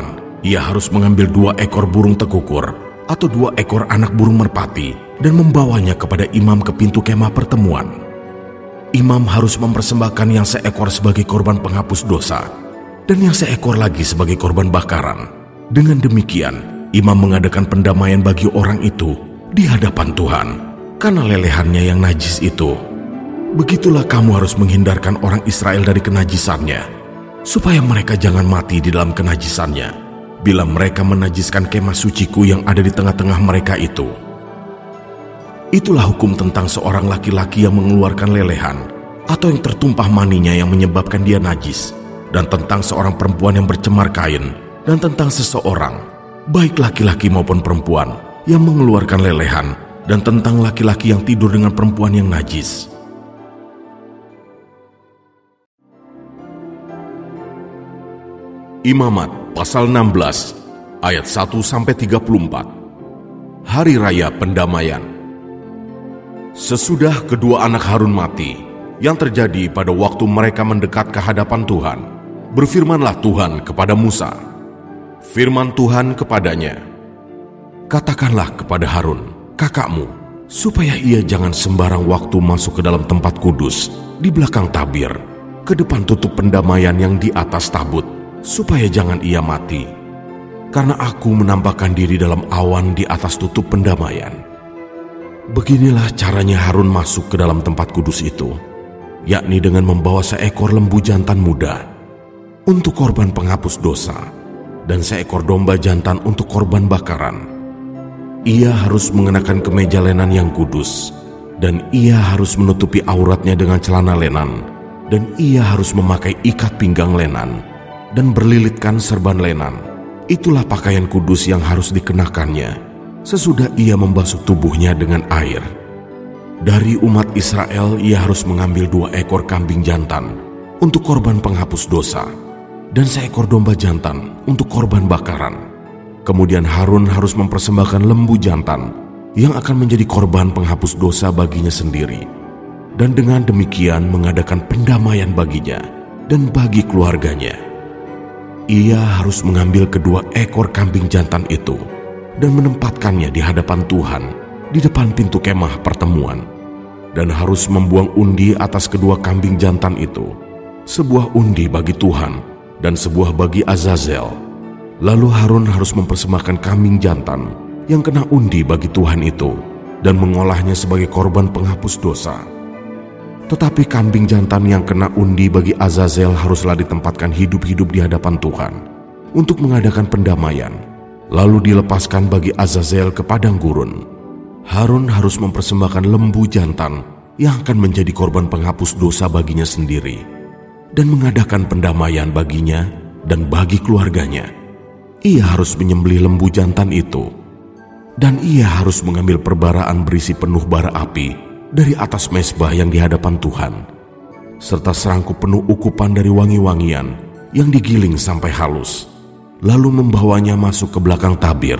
ia harus mengambil 2 ekor burung tekukur atau 2 ekor anak burung merpati dan membawanya kepada imam ke pintu kemah pertemuan. Imam harus mempersembahkan yang seekor sebagai korban penghapus dosa dan yang seekor lagi sebagai korban bakaran. Dengan demikian, imam mengadakan pendamaian bagi orang itu di hadapan Tuhan karena lelehannya yang najis itu. Begitulah kamu harus menghindarkan orang Israel dari kenajisannya, supaya mereka jangan mati di dalam kenajisannya bila mereka menajiskan kemah suciku yang ada di tengah-tengah mereka itu. Itulah hukum tentang seorang laki-laki yang mengeluarkan lelehan atau yang tertumpah maninya yang menyebabkan dia najis, dan tentang seorang perempuan yang bercemar kain, dan tentang seseorang, baik laki-laki maupun perempuan, yang mengeluarkan lelehan, dan tentang laki-laki yang tidur dengan perempuan yang najis. Imamat pasal 16 ayat 1-34. Hari Raya Pendamaian. Sesudah kedua anak Harun mati, yang terjadi pada waktu mereka mendekat ke hadapan Tuhan, berfirmanlah Tuhan kepada Musa. Firman Tuhan kepadanya, katakanlah kepada Harun, kakakmu, supaya ia jangan sembarang waktu masuk ke dalam tempat kudus di belakang tabir, ke depan tutup pendamaian yang di atas tabut, supaya jangan ia mati. Karena aku menampakkan diri dalam awan di atas tutup pendamaian. Beginilah caranya Harun masuk ke dalam tempat kudus itu, yakni dengan membawa seekor lembu jantan muda untuk korban penghapus dosa, dan seekor domba jantan untuk korban bakaran. Ia harus mengenakan kemeja lenan yang kudus, dan ia harus menutupi auratnya dengan celana lenan, dan ia harus memakai ikat pinggang lenan, dan berlilitkan serban lenan. Itulah pakaian kudus yang harus dikenakannya sesudah ia membasuh tubuhnya dengan air. Dari umat Israel ia harus mengambil 2 ekor kambing jantan untuk korban penghapus dosa, dan seekor domba jantan untuk korban bakaran. Kemudian Harun harus mempersembahkan lembu jantan yang akan menjadi korban penghapus dosa baginya sendiri, dan dengan demikian mengadakan pendamaian baginya dan bagi keluarganya. Ia harus mengambil kedua ekor kambing jantan itu dan menempatkannya di hadapan Tuhan di depan pintu kemah pertemuan, dan harus membuang undi atas kedua kambing jantan itu, sebuah undi bagi Tuhan dan sebuah bagi Azazel. Lalu Harun harus mempersembahkan kambing jantan yang kena undi bagi Tuhan itu dan mengolahnya sebagai korban penghapus dosa. Tetapi kambing jantan yang kena undi bagi Azazel haruslah ditempatkan hidup-hidup di hadapan Tuhan untuk mengadakan pendamaian, lalu dilepaskan bagi Azazel ke padang gurun. Harun harus mempersembahkan lembu jantan yang akan menjadi korban penghapus dosa baginya sendiri, dan mengadakan pendamaian baginya dan bagi keluarganya. Ia harus menyembelih lembu jantan itu, dan ia harus mengambil perbaraan berisi penuh bara api dari atas mezbah yang di hadapan Tuhan, serta serangkup penuh ukupan dari wangi-wangian yang digiling sampai halus, lalu membawanya masuk ke belakang tabir.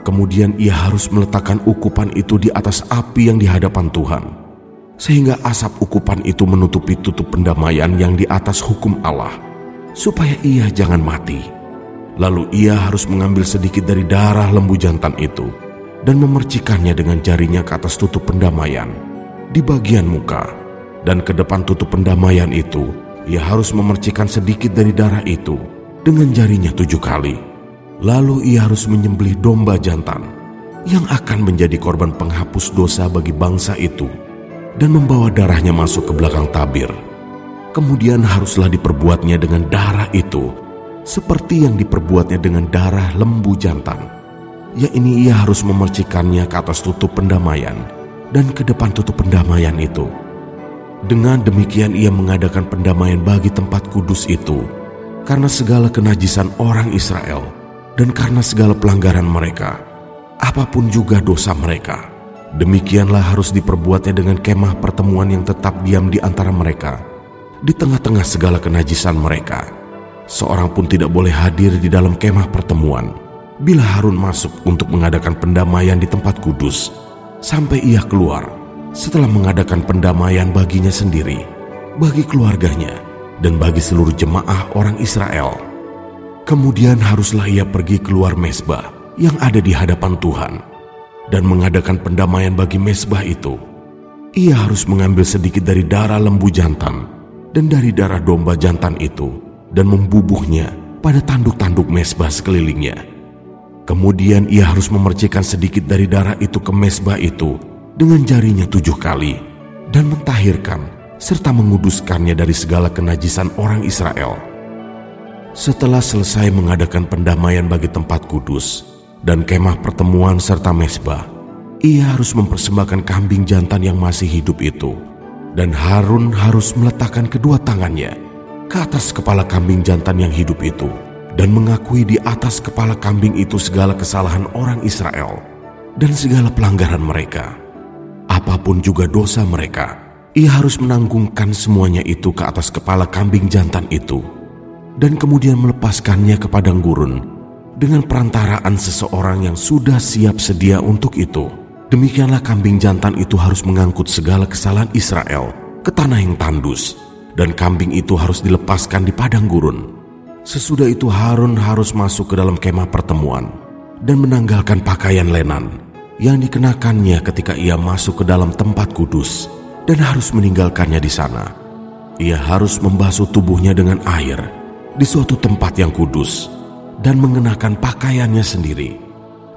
Kemudian ia harus meletakkan ukupan itu di atas api yang di hadapan Tuhan, sehingga asap ukupan itu menutupi tutup pendamaian yang di atas hukum Allah, supaya ia jangan mati. Lalu ia harus mengambil sedikit dari darah lembu jantan itu dan memercikannya dengan jarinya ke atas tutup pendamaian di bagian muka, dan ke depan tutup pendamaian itu ia harus memercikan sedikit dari darah itu dengan jarinya 7 kali. Lalu ia harus menyembelih domba jantan yang akan menjadi korban penghapus dosa bagi bangsa itu dan membawa darahnya masuk ke belakang tabir. Kemudian haruslah diperbuatnya dengan darah itu seperti yang diperbuatnya dengan darah lembu jantan, yakni ia harus memercikannya ke atas tutup pendamaian dan ke depan tutup pendamaian itu. Dengan demikian ia mengadakan pendamaian bagi tempat kudus itu karena segala kenajisan orang Israel dan karena segala pelanggaran mereka, apapun juga dosa mereka. Demikianlah harus diperbuatnya dengan kemah pertemuan yang tetap diam di antara mereka, di tengah-tengah segala kenajisan mereka. Seorang pun tidak boleh hadir di dalam kemah pertemuan bila Harun masuk untuk mengadakan pendamaian di tempat kudus, sampai ia keluar setelah mengadakan pendamaian baginya sendiri, bagi keluarganya, dan bagi seluruh jemaah orang Israel. Kemudian haruslah ia pergi keluar mezbah yang ada di hadapan Tuhan dan mengadakan pendamaian bagi mezbah itu. Ia harus mengambil sedikit dari darah lembu jantan dan dari darah domba jantan itu dan membubuhnya pada tanduk-tanduk mezbah sekelilingnya. Kemudian ia harus memercikkan sedikit dari darah itu ke mezbah itu dengan jarinya 7 kali dan mentahirkan serta menguduskannya dari segala kenajisan orang Israel. Setelah selesai mengadakan pendamaian bagi tempat kudus dan kemah pertemuan serta mezbah, ia harus mempersembahkan kambing jantan yang masih hidup itu, dan Harun harus meletakkan kedua tangannya ke atas kepala kambing jantan yang hidup itu dan mengakui di atas kepala kambing itu segala kesalahan orang Israel dan segala pelanggaran mereka. Apapun juga dosa mereka, ia harus menanggungkan semuanya itu ke atas kepala kambing jantan itu dan kemudian melepaskannya ke padang gurun dengan perantaraan seseorang yang sudah siap sedia untuk itu. Demikianlah kambing jantan itu harus mengangkut segala kesalahan Israel ke tanah yang tandus, dan kambing itu harus dilepaskan di padang gurun. Sesudah itu Harun harus masuk ke dalam kemah pertemuan dan menanggalkan pakaian lenan yang dikenakannya ketika ia masuk ke dalam tempat kudus dan harus meninggalkannya di sana. Ia harus membasuh tubuhnya dengan air di suatu tempat yang kudus dan mengenakan pakaiannya sendiri.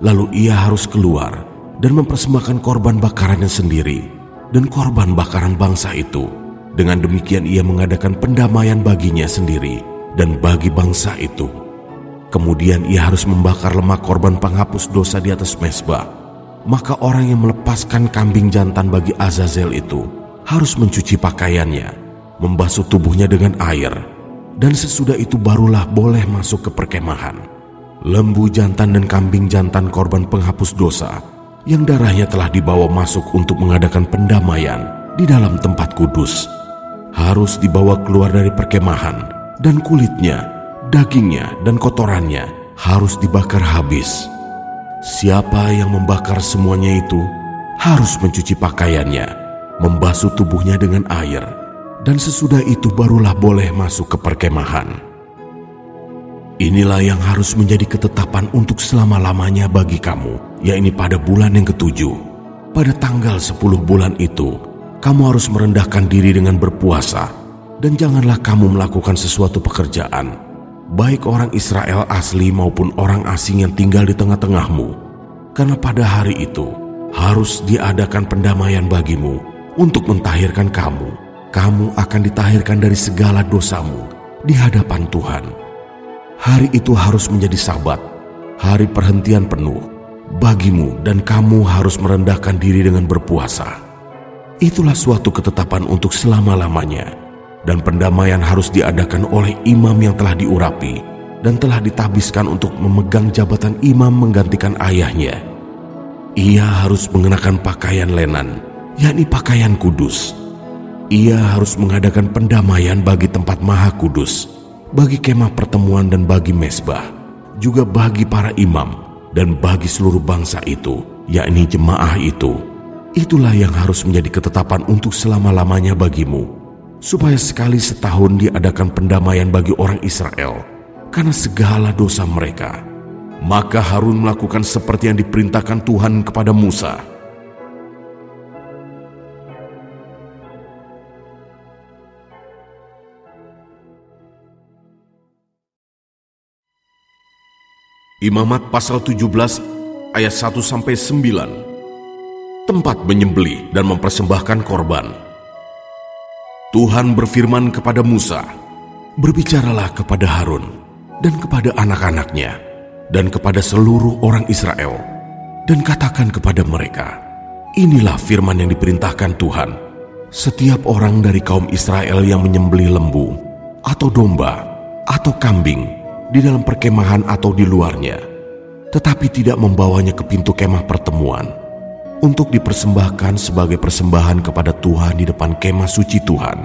Lalu ia harus keluar dan mempersembahkan korban bakarannya sendiri dan korban bakaran bangsa itu. Dengan demikian ia mengadakan pendamaian baginya sendiri dan bagi bangsa itu. Kemudian ia harus membakar lemak korban penghapus dosa di atas mezbah. Maka orang yang melepaskan kambing jantan bagi Azazel itu harus mencuci pakaiannya, membasuh tubuhnya dengan air, dan sesudah itu barulah boleh masuk ke perkemahan. Lembu jantan dan kambing jantan korban penghapus dosa yang darahnya telah dibawa masuk untuk mengadakan pendamaian di dalam tempat kudus harus dibawa keluar dari perkemahan, dan kulitnya, dagingnya, dan kotorannya harus dibakar habis. Siapa yang membakar semuanya itu harus mencuci pakaiannya, membasuh tubuhnya dengan air, dan sesudah itu barulah boleh masuk ke perkemahan. Inilah yang harus menjadi ketetapan untuk selama-lamanya bagi kamu, yakni pada bulan yang ke-7. Pada tanggal 10 bulan itu, kamu harus merendahkan diri dengan berpuasa, dan janganlah kamu melakukan sesuatu pekerjaan, baik orang Israel asli maupun orang asing yang tinggal di tengah-tengahmu, karena pada hari itu harus diadakan pendamaian bagimu untuk mentahirkan kamu. Kamu akan ditahirkan dari segala dosamu di hadapan Tuhan. Hari itu harus menjadi Sabat, hari perhentian penuh bagimu, dan kamu harus merendahkan diri dengan berpuasa. Itulah suatu ketetapan untuk selama-lamanya, dan pendamaian harus diadakan oleh imam yang telah diurapi dan telah ditabiskan untuk memegang jabatan imam menggantikan ayahnya. Ia harus mengenakan pakaian lenan, yakni pakaian kudus. Ia harus mengadakan pendamaian bagi tempat maha kudus, bagi kemah pertemuan dan bagi mezbah, juga bagi para imam dan bagi seluruh bangsa itu, yakni jemaah itu. Itulah yang harus menjadi ketetapan untuk selama-lamanya bagimu, supaya sekali setahun diadakan pendamaian bagi orang Israel karena segala dosa mereka. Maka Harun melakukan seperti yang diperintahkan Tuhan kepada Musa. Imamat pasal 17 ayat 1-9. Tempat menyembelih dan mempersembahkan korban. Tuhan berfirman kepada Musa, "Berbicaralah kepada Harun dan kepada anak-anaknya dan kepada seluruh orang Israel, dan katakan kepada mereka, inilah firman yang diperintahkan Tuhan. Setiap orang dari kaum Israel yang menyembelih lembu atau domba atau kambing di dalam perkemahan atau di luarnya, tetapi tidak membawanya ke pintu kemah pertemuan untuk dipersembahkan sebagai persembahan kepada Tuhan di depan kemah suci Tuhan,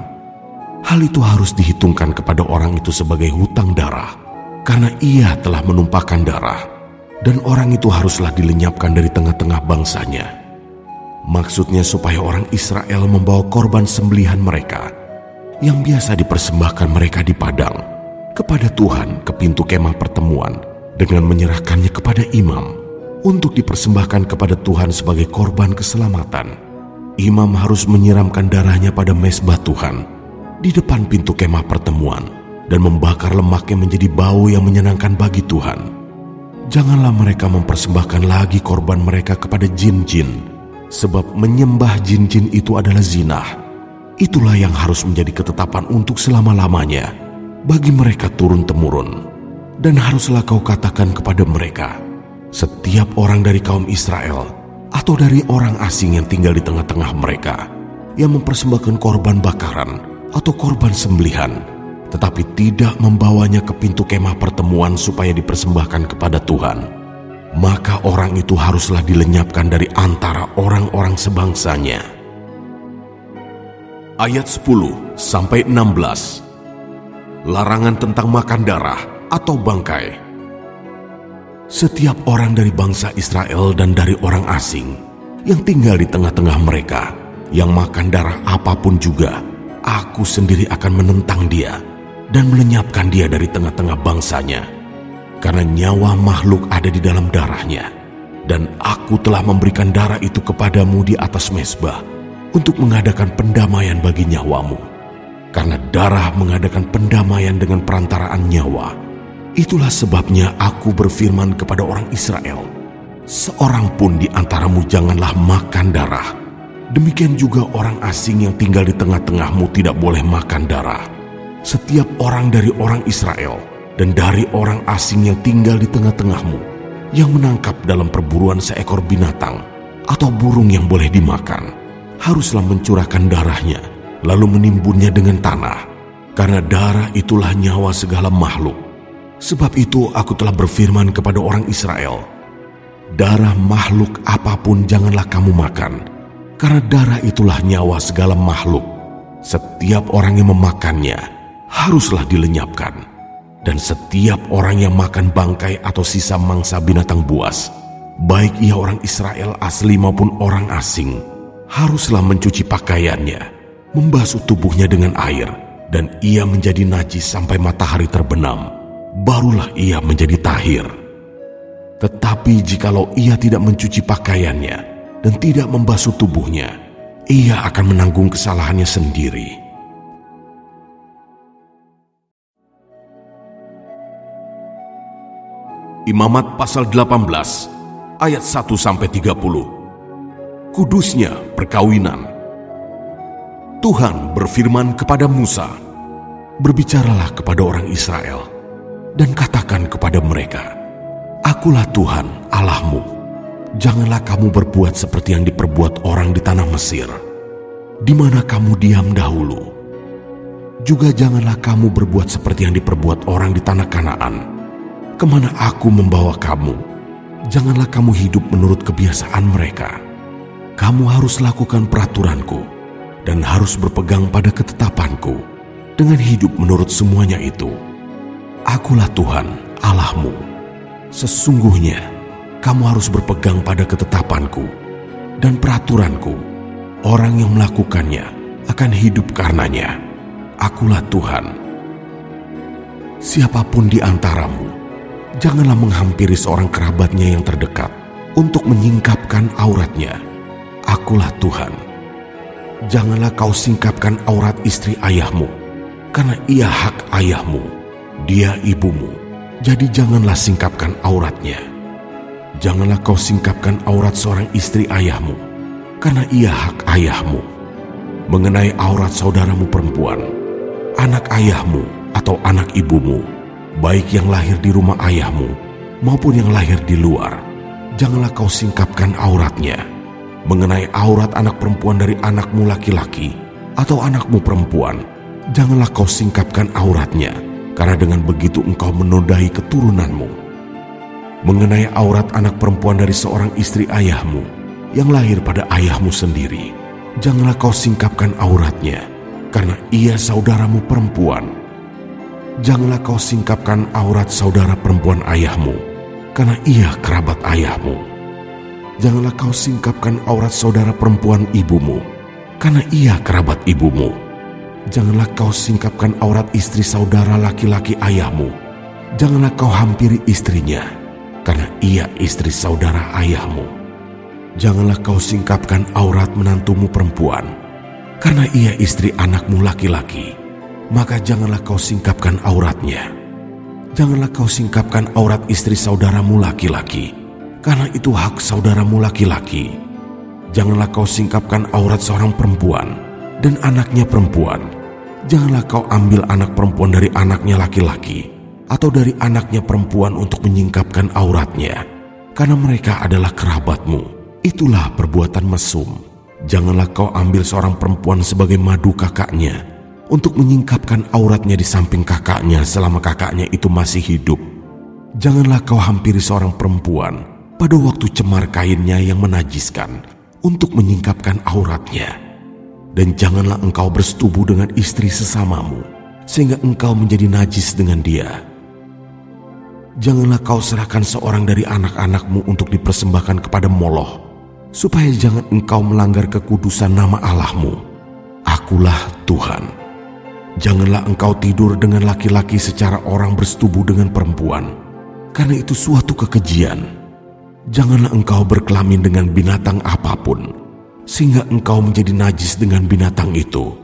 hal itu harus dihitungkan kepada orang itu sebagai hutang darah, karena ia telah menumpahkan darah, dan orang itu haruslah dilenyapkan dari tengah-tengah bangsanya. Maksudnya supaya orang Israel membawa korban sembelihan mereka yang biasa dipersembahkan mereka di padang kepada Tuhan ke pintu kemah pertemuan dengan menyerahkannya kepada imam untuk dipersembahkan kepada Tuhan sebagai korban keselamatan. Imam harus menyiramkan darahnya pada mezbah Tuhan di depan pintu kemah pertemuan dan membakar lemaknya menjadi bau yang menyenangkan bagi Tuhan. Janganlah mereka mempersembahkan lagi korban mereka kepada jin-jin, sebab menyembah jin-jin itu adalah zina. Itulah yang harus menjadi ketetapan untuk selama-lamanya bagi mereka turun-temurun. Dan haruslah kau katakan kepada mereka, setiap orang dari kaum Israel atau dari orang asing yang tinggal di tengah-tengah mereka yang mempersembahkan korban bakaran atau korban sembelihan, tetapi tidak membawanya ke pintu kemah pertemuan supaya dipersembahkan kepada Tuhan, maka orang itu haruslah dilenyapkan dari antara orang-orang sebangsanya. Ayat 10-16. Larangan tentang makan darah atau bangkai. Setiap orang dari bangsa Israel dan dari orang asing yang tinggal di tengah-tengah mereka yang makan darah apapun juga, aku sendiri akan menentang dia dan melenyapkan dia dari tengah-tengah bangsanya, karena nyawa makhluk ada di dalam darahnya. Dan aku telah memberikan darah itu kepadamu di atas mezbah untuk mengadakan pendamaian bagi nyawamu, karena darah mengadakan pendamaian dengan perantaraan nyawa. Itulah sebabnya aku berfirman kepada orang Israel, seorang pun di antaramu janganlah makan darah. Demikian juga orang asing yang tinggal di tengah-tengahmu tidak boleh makan darah. Setiap orang dari orang Israel dan dari orang asing yang tinggal di tengah-tengahmu yang menangkap dalam perburuan seekor binatang atau burung yang boleh dimakan, haruslah mencurahkan darahnya lalu menimbunnya dengan tanah, karena darah itulah nyawa segala makhluk. Sebab itu aku telah berfirman kepada orang Israel, darah makhluk apapun janganlah kamu makan, karena darah itulah nyawa segala makhluk. Setiap orang yang memakannya haruslah dilenyapkan. Dan setiap orang yang makan bangkai atau sisa mangsa binatang buas, baik ia orang Israel asli maupun orang asing, haruslah mencuci pakaiannya, membasuh tubuhnya dengan air, dan ia menjadi najis sampai matahari terbenam. Barulah ia menjadi tahir. Tetapi jikalau ia tidak mencuci pakaiannya dan tidak membasuh tubuhnya, ia akan menanggung kesalahannya sendiri. Imamat pasal 18 ayat 1-30. Kudusnya perkawinan. Tuhan berfirman kepada Musa, berbicaralah kepada orang Israel dan katakan kepada mereka, akulah Tuhan Allahmu. Janganlah kamu berbuat seperti yang diperbuat orang di tanah Mesir, di mana kamu diam dahulu. Juga janganlah kamu berbuat seperti yang diperbuat orang di tanah Kanaan, kemana aku membawa kamu. Janganlah kamu hidup menurut kebiasaan mereka. Kamu harus lakukan peraturanku dan harus berpegang pada ketetapanku dengan hidup menurut semuanya itu. Akulah Tuhan Allahmu. Sesungguhnya kamu harus berpegang pada ketetapanku dan peraturanku. Orang yang melakukannya akan hidup karenanya. Akulah Tuhan. Siapapun di antaramu janganlah menghampiri seorang kerabatnya yang terdekat untuk menyingkapkan auratnya. Akulah Tuhan. Janganlah kau singkapkan aurat istri ayahmu, karena ia hak ayahmu. Dia ibumu, jadi janganlah singkapkan auratnya. Janganlah kau singkapkan aurat seorang istri ayahmu, karena ia hak ayahmu. Mengenai aurat saudaramu perempuan, anak ayahmu atau anak ibumu, baik yang lahir di rumah ayahmu maupun yang lahir di luar, janganlah kau singkapkan auratnya. Mengenai aurat anak perempuan dari anakmu laki-laki atau anakmu perempuan, janganlah kau singkapkan auratnya, karena dengan begitu engkau menodai keturunanmu. Mengenai aurat anak perempuan dari seorang istri ayahmu yang lahir pada ayahmu sendiri, janganlah kau singkapkan auratnya, karena ia saudaramu perempuan. Janganlah kau singkapkan aurat saudara perempuan ayahmu, karena ia kerabat ayahmu. Janganlah kau singkapkan aurat saudara perempuan ibumu, karena ia kerabat ibumu. Janganlah kau singkapkan aurat istri saudara laki-laki ayahmu. Janganlah kau hampiri istrinya, karena ia istri saudara ayahmu. Janganlah kau singkapkan aurat menantumu perempuan, karena ia istri anakmu laki-laki. Maka janganlah kau singkapkan auratnya. Janganlah kau singkapkan aurat istri saudaramu laki-laki, karena itu hak saudaramu laki-laki. Janganlah kau singkapkan aurat seorang perempuan dan anaknya perempuan. Janganlah kau ambil anak perempuan dari anaknya laki-laki atau dari anaknya perempuan untuk menyingkapkan auratnya, karena mereka adalah kerabatmu. Itulah perbuatan mesum. Janganlah kau ambil seorang perempuan sebagai madu kakaknya untuk menyingkapkan auratnya di samping kakaknya selama kakaknya itu masih hidup. Janganlah kau hampiri seorang perempuan pada waktu cemar kainnya yang menajiskan untuk menyingkapkan auratnya. Dan janganlah engkau bersetubuh dengan istri sesamamu sehingga engkau menjadi najis dengan dia. Janganlah kau serahkan seorang dari anak-anakmu untuk dipersembahkan kepada Moloch, supaya jangan engkau melanggar kekudusan nama Allahmu. Akulah Tuhan. Janganlah engkau tidur dengan laki-laki secara orang bersetubuh dengan perempuan, karena itu suatu kekejian. Janganlah engkau berkelamin dengan binatang apapun, sehingga engkau menjadi najis dengan binatang itu.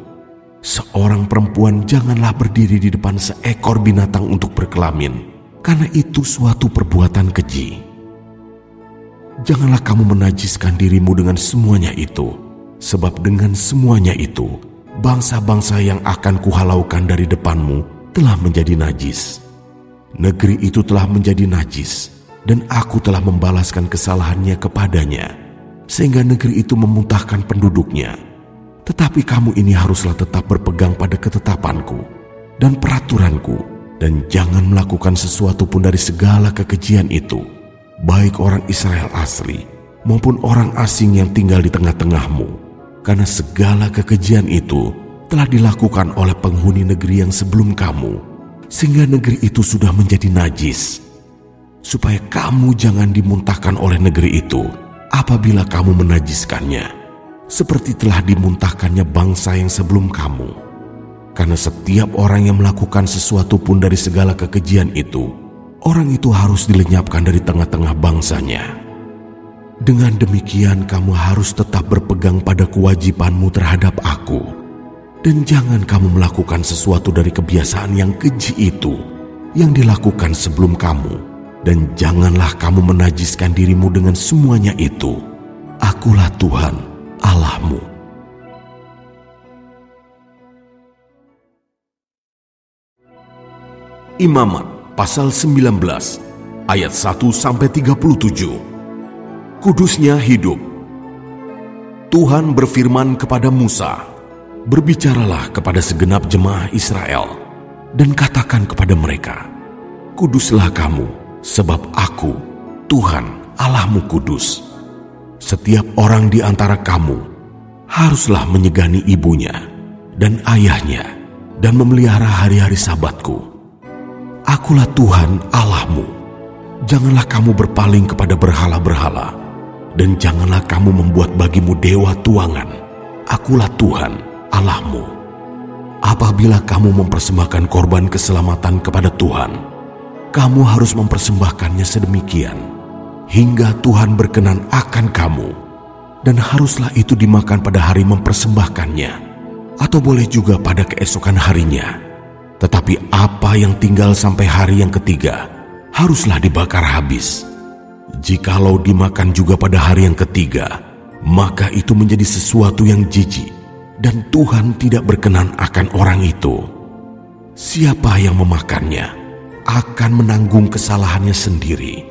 Seorang perempuan janganlah berdiri di depan seekor binatang untuk berkelamin, karena itu suatu perbuatan keji. Janganlah kamu menajiskan dirimu dengan semuanya itu, sebab dengan semuanya itu, bangsa-bangsa yang akan kuhalaukan dari depanmu telah menjadi najis. Negeri itu telah menjadi najis, dan aku telah membalaskan kesalahannya kepadanya, sehingga negeri itu memuntahkan penduduknya. Tetapi kamu ini haruslah tetap berpegang pada ketetapanku dan peraturanku, dan jangan melakukan sesuatu pun dari segala kekejian itu, baik orang Israel asli maupun orang asing yang tinggal di tengah-tengahmu, karena segala kekejian itu telah dilakukan oleh penghuni negeri yang sebelum kamu, sehingga negeri itu sudah menjadi najis. Supaya kamu jangan dimuntahkan oleh negeri itu apabila kamu menajiskannya, seperti telah dimuntahkannya bangsa yang sebelum kamu. Karena setiap orang yang melakukan sesuatu pun dari segala kekejian itu, orang itu harus dilenyapkan dari tengah-tengah bangsanya. Dengan demikian kamu harus tetap berpegang pada kewajibanmu terhadap aku, dan jangan kamu melakukan sesuatu dari kebiasaan yang keji itu yang dilakukan sebelum kamu. Dan janganlah kamu menajiskan dirimu dengan semuanya itu. Akulah Tuhan Allahmu. Imamat pasal 19 ayat 1-37. Kudusnya hidup. Tuhan berfirman kepada Musa, "Berbicaralah kepada segenap jemaah Israel dan katakan kepada mereka, kuduslah kamu, sebab aku, Tuhan Allahmu kudus. Setiap orang di antara kamu haruslah menyegani ibunya dan ayahnya dan memelihara hari-hari Sabatku. Akulah Tuhan Allahmu. Janganlah kamu berpaling kepada berhala-berhala, dan janganlah kamu membuat bagimu dewa tuangan. Akulah Tuhan Allahmu. Apabila kamu mempersembahkan korban keselamatan kepada Tuhan, kamu harus mempersembahkannya sedemikian hingga Tuhan berkenan akan kamu, dan haruslah itu dimakan pada hari mempersembahkannya, atau boleh juga pada keesokan harinya. Tetapi apa yang tinggal sampai hari yang ketiga haruslah dibakar habis. Jikalau dimakan juga pada hari yang ketiga, maka itu menjadi sesuatu yang jijik, dan Tuhan tidak berkenan akan orang itu. Siapa yang memakannya akan menanggung kesalahannya sendiri,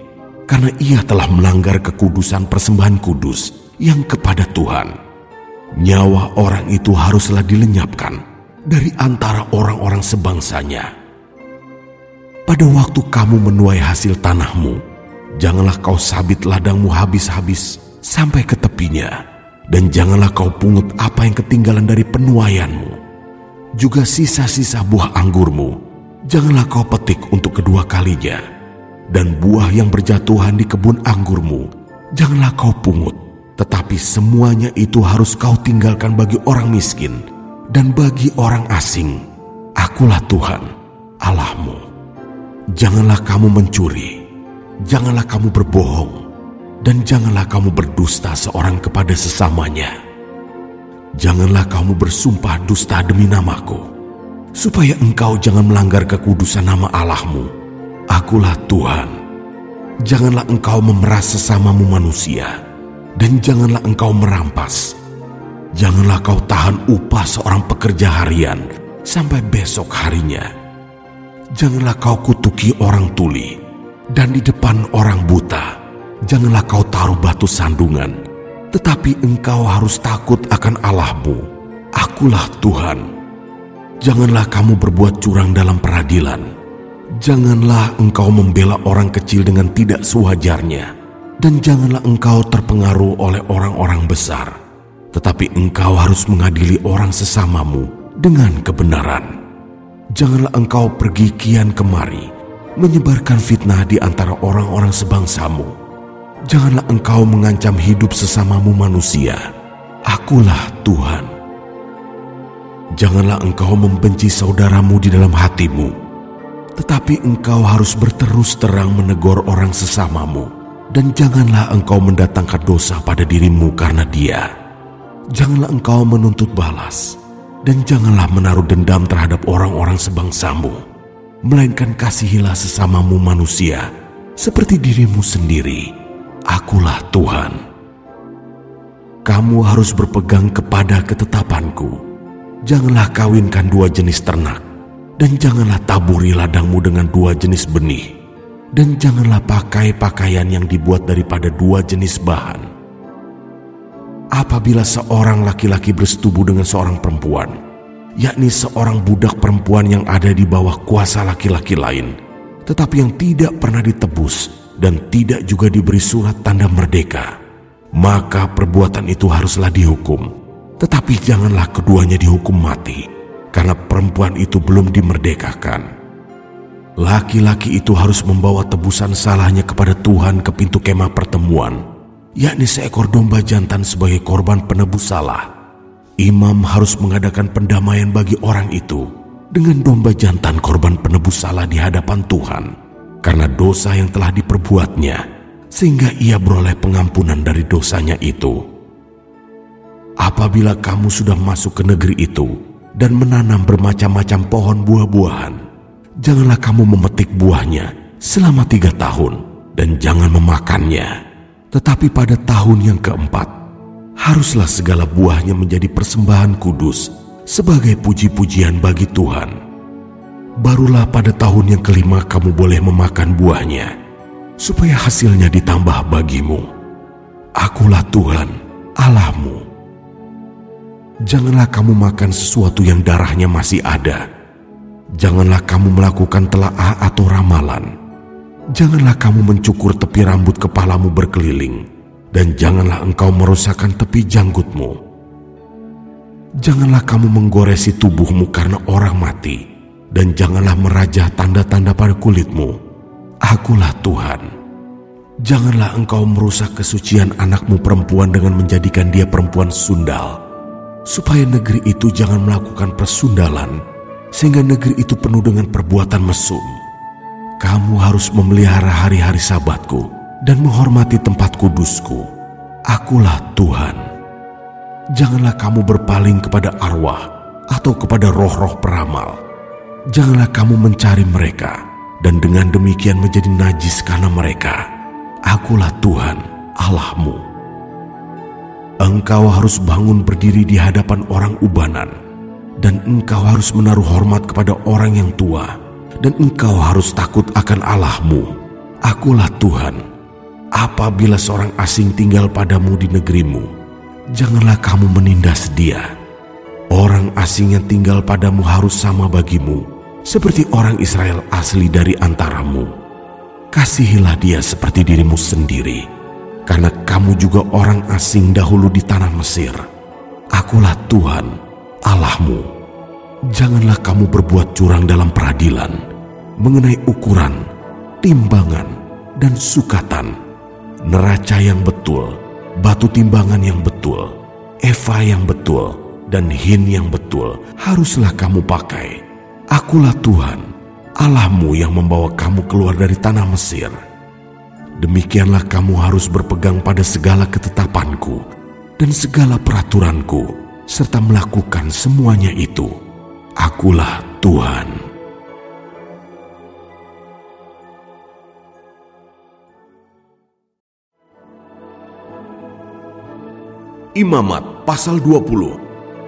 karena ia telah melanggar kekudusan persembahan kudus yang kepada Tuhan. Nyawa orang itu haruslah dilenyapkan dari antara orang-orang sebangsanya. Pada waktu kamu menuai hasil tanahmu, janganlah kau sabit ladangmu habis-habis sampai ke tepinya, dan janganlah kau pungut apa yang ketinggalan dari penuaianmu. Juga sisa-sisa buah anggurmu janganlah kau petik untuk kedua kalinya, dan buah yang berjatuhan di kebun anggurmu Janganlah kau pungut, tetapi semuanya itu harus kau tinggalkan bagi orang miskin dan bagi orang asing. Akulah Tuhan, Allahmu. Janganlah kamu mencuri, janganlah kamu berbohong, dan janganlah kamu berdusta seorang kepada sesamanya. Janganlah kamu bersumpah dusta demi namaku, supaya engkau jangan melanggar kekudusan nama Allahmu. Akulah Tuhan. Janganlah engkau memeras sesamamu manusia, dan janganlah engkau merampas. Janganlah kau tahan upah seorang pekerja harian sampai besok harinya. Janganlah kau kutuki orang tuli, dan di depan orang buta janganlah kau taruh batu sandungan, tetapi engkau harus takut akan Allahmu. Akulah Tuhan. Janganlah kamu berbuat curang dalam peradilan. Janganlah engkau membela orang kecil dengan tidak sewajarnya, dan janganlah engkau terpengaruh oleh orang-orang besar, tetapi engkau harus mengadili orang sesamamu dengan kebenaran. Janganlah engkau pergi kian kemari, menyebarkan fitnah di antara orang-orang sebangsamu. Janganlah engkau mengancam hidup sesamamu manusia. Akulah Tuhan. Janganlah engkau membenci saudaramu di dalam hatimu, tetapi engkau harus berterus terang menegur orang sesamamu, dan janganlah engkau mendatangkan dosa pada dirimu karena dia. Janganlah engkau menuntut balas, dan janganlah menaruh dendam terhadap orang-orang sebangsamu, melainkan kasihilah sesamamu manusia seperti dirimu sendiri. Akulah Tuhan. Kamu harus berpegang kepada ketetapanku. Janganlah kawinkan dua jenis ternak, dan janganlah taburi ladangmu dengan dua jenis benih, dan janganlah pakai pakaian yang dibuat daripada dua jenis bahan. Apabila seorang laki-laki bersetubuh dengan seorang perempuan, yakni seorang budak perempuan yang ada di bawah kuasa laki-laki lain, tetapi yang tidak pernah ditebus dan tidak juga diberi surat tanda merdeka, maka perbuatan itu haruslah dihukum, tetapi janganlah keduanya dihukum mati, karena perempuan itu belum dimerdekakan. Laki-laki itu harus membawa tebusan salahnya kepada Tuhan ke pintu kemah pertemuan, yakni seekor domba jantan sebagai korban penebus salah. Imam harus mengadakan pendamaian bagi orang itu dengan domba jantan korban penebus salah di hadapan Tuhan, karena dosa yang telah diperbuatnya, sehingga ia beroleh pengampunan dari dosanya itu. Apabila kamu sudah masuk ke negeri itu dan menanam bermacam-macam pohon buah-buahan, janganlah kamu memetik buahnya selama 3 tahun dan jangan memakannya. Tetapi pada tahun yang keempat, haruslah segala buahnya menjadi persembahan kudus sebagai puji-pujian bagi Tuhan. Barulah pada tahun yang kelima kamu boleh memakan buahnya, supaya hasilnya ditambah bagimu. Akulah Tuhan, Allahmu. Janganlah kamu makan sesuatu yang darahnya masih ada. Janganlah kamu melakukan telaah atau ramalan. Janganlah kamu mencukur tepi rambut kepalamu berkeliling, dan janganlah engkau merusakkan tepi janggutmu. Janganlah kamu menggoresi tubuhmu karena orang mati, dan janganlah merajah tanda-tanda pada kulitmu. Akulah Tuhan. Janganlah engkau merusak kesucian anakmu perempuan dengan menjadikan dia perempuan sundal, supaya negeri itu jangan melakukan persundalan, sehingga negeri itu penuh dengan perbuatan mesum. Kamu harus memelihara hari-hari Sabatku dan menghormati tempat kudusku. Akulah Tuhan. Janganlah kamu berpaling kepada arwah atau kepada roh-roh peramal. Janganlah kamu mencari mereka, dan dengan demikian menjadi najis karena mereka. Akulah Tuhan, Allahmu. Engkau harus bangun berdiri di hadapan orang ubanan, dan engkau harus menaruh hormat kepada orang yang tua, dan engkau harus takut akan Allahmu. Akulah Tuhan. Apabila seorang asing tinggal padamu di negerimu, janganlah kamu menindas dia. Orang asing yang tinggal padamu harus sama bagimu, seperti orang Israel asli dari antaramu. Kasihilah dia seperti dirimu sendiri, karena kamu juga orang asing dahulu di tanah Mesir. Akulah Tuhan, Allahmu. Janganlah kamu berbuat curang dalam peradilan, mengenai ukuran, timbangan, dan sukatan. neraca yang betul, batu timbangan yang betul, eva yang betul, dan hin yang betul haruslah kamu pakai. Akulah Tuhan, Allahmu yang membawa kamu keluar dari tanah Mesir. Demikianlah kamu harus berpegang pada segala ketetapanku dan segala peraturanku, serta melakukan semuanya itu. Akulah Tuhan. Imamat pasal 20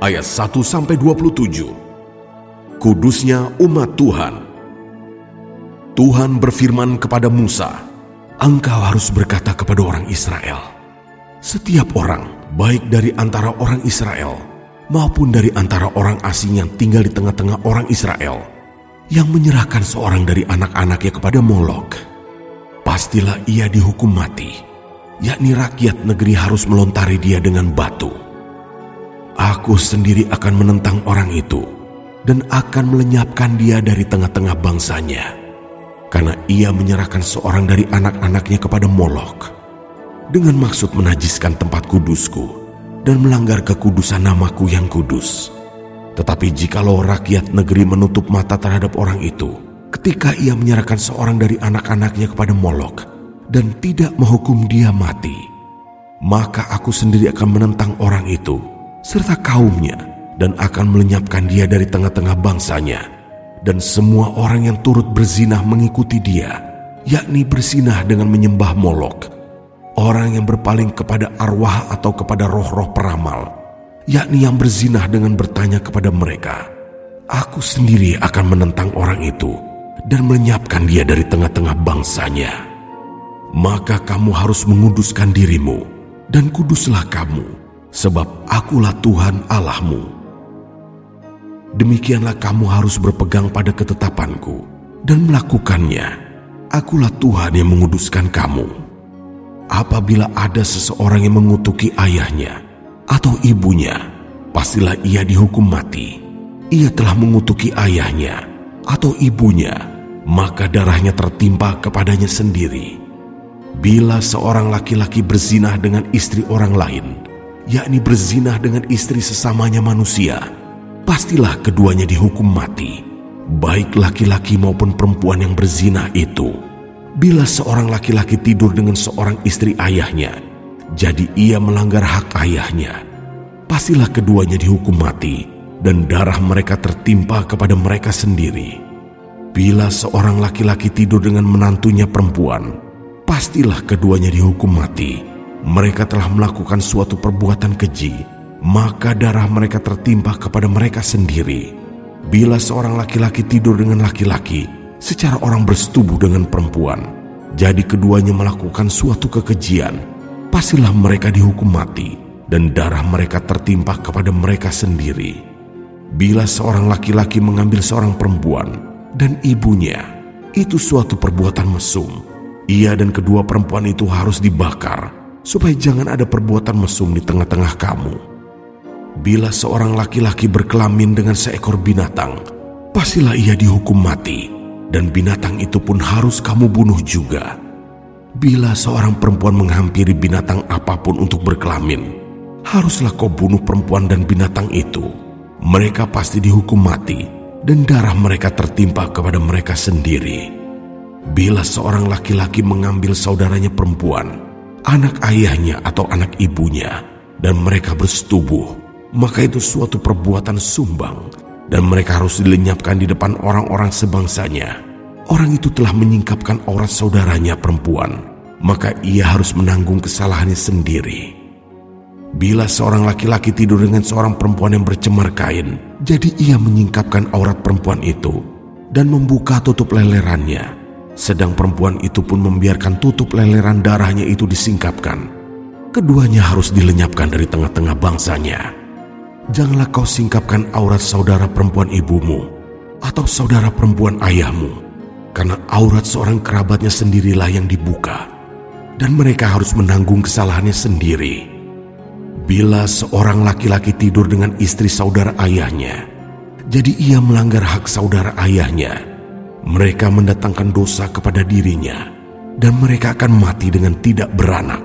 ayat 1-27. Kudusnya umat Tuhan. Tuhan berfirman kepada Musa, "Engkau harus berkata kepada orang Israel, setiap orang, baik dari antara orang Israel maupun dari antara orang asing yang tinggal di tengah-tengah orang Israel, yang menyerahkan seorang dari anak-anaknya kepada Molok, pastilah ia dihukum mati, yakni rakyat negeri harus melontari dia dengan batu. Aku sendiri akan menentang orang itu dan akan melenyapkan dia dari tengah-tengah bangsanya, karena ia menyerahkan seorang dari anak-anaknya kepada Molok dengan maksud menajiskan tempat kudusku dan melanggar kekudusan namaku yang kudus. Tetapi jikalau rakyat negeri menutup mata terhadap orang itu ketika ia menyerahkan seorang dari anak-anaknya kepada Molok dan tidak menghukum dia mati, maka aku sendiri akan menentang orang itu serta kaumnya dan akan melenyapkan dia dari tengah-tengah bangsanya, dan semua orang yang turut berzinah mengikuti dia, yakni berzinah dengan menyembah Molok, orang yang berpaling kepada arwah atau kepada roh-roh peramal, yakni yang berzinah dengan bertanya kepada mereka. Aku sendiri akan menentang orang itu dan melenyapkan dia dari tengah-tengah bangsanya. Maka kamu harus menguduskan dirimu, dan kuduslah kamu, sebab akulah Tuhan Allahmu. Demikianlah kamu harus berpegang pada ketetapanku dan melakukannya. Akulah Tuhan yang menguduskan kamu. Apabila ada seseorang yang mengutuki ayahnya atau ibunya, pastilah ia dihukum mati. Ia telah mengutuki ayahnya atau ibunya, maka darahnya tertimpa kepadanya sendiri. Bila seorang laki-laki berzinah dengan istri orang lain, yakni berzinah dengan istri sesamanya manusia, pastilah keduanya dihukum mati, baik laki-laki maupun perempuan yang berzinah itu. Bila seorang laki-laki tidur dengan seorang istri ayahnya, jadi ia melanggar hak ayahnya, pastilah keduanya dihukum mati, dan darah mereka tertimpa kepada mereka sendiri. Bila seorang laki-laki tidur dengan menantunya perempuan, pastilah keduanya dihukum mati. Mereka telah melakukan suatu perbuatan keji, maka darah mereka tertimpa kepada mereka sendiri. Bila seorang laki-laki tidur dengan laki-laki secara orang bersetubuh dengan perempuan, jadi keduanya melakukan suatu kekejian, pastilah mereka dihukum mati, dan darah mereka tertimpa kepada mereka sendiri. Bila seorang laki-laki mengambil seorang perempuan dan ibunya, itu suatu perbuatan mesum. Ia dan kedua perempuan itu harus dibakar, supaya jangan ada perbuatan mesum di tengah-tengah kamu. Bila seorang laki-laki berkelamin dengan seekor binatang, pastilah ia dihukum mati, dan binatang itu pun harus kamu bunuh juga. Bila seorang perempuan menghampiri binatang apapun untuk berkelamin, haruslah kau bunuh perempuan dan binatang itu. Mereka pasti dihukum mati, dan darah mereka tertimpa kepada mereka sendiri. Bila seorang laki-laki mengambil saudaranya perempuan, anak ayahnya atau anak ibunya, dan mereka bersetubuh, maka itu suatu perbuatan sumbang, dan mereka harus dilenyapkan di depan orang-orang sebangsanya. Orang itu telah menyingkapkan aurat saudaranya perempuan, maka ia harus menanggung kesalahannya sendiri. Bila seorang laki-laki tidur dengan seorang perempuan yang bercemar kain, jadi ia menyingkapkan aurat perempuan itu dan membuka tutup lelerannya, sedang perempuan itu pun membiarkan tutup leleran darahnya itu disingkapkan, keduanya harus dilenyapkan dari tengah-tengah bangsanya. Janganlah kau singkapkan aurat saudara perempuan ibumu atau saudara perempuan ayahmu, karena aurat seorang kerabatnya sendirilah yang dibuka, dan mereka harus menanggung kesalahannya sendiri. Bila seorang laki-laki tidur dengan istri saudara ayahnya, jadi ia melanggar hak saudara ayahnya, mereka mendatangkan dosa kepada dirinya, dan mereka akan mati dengan tidak beranak.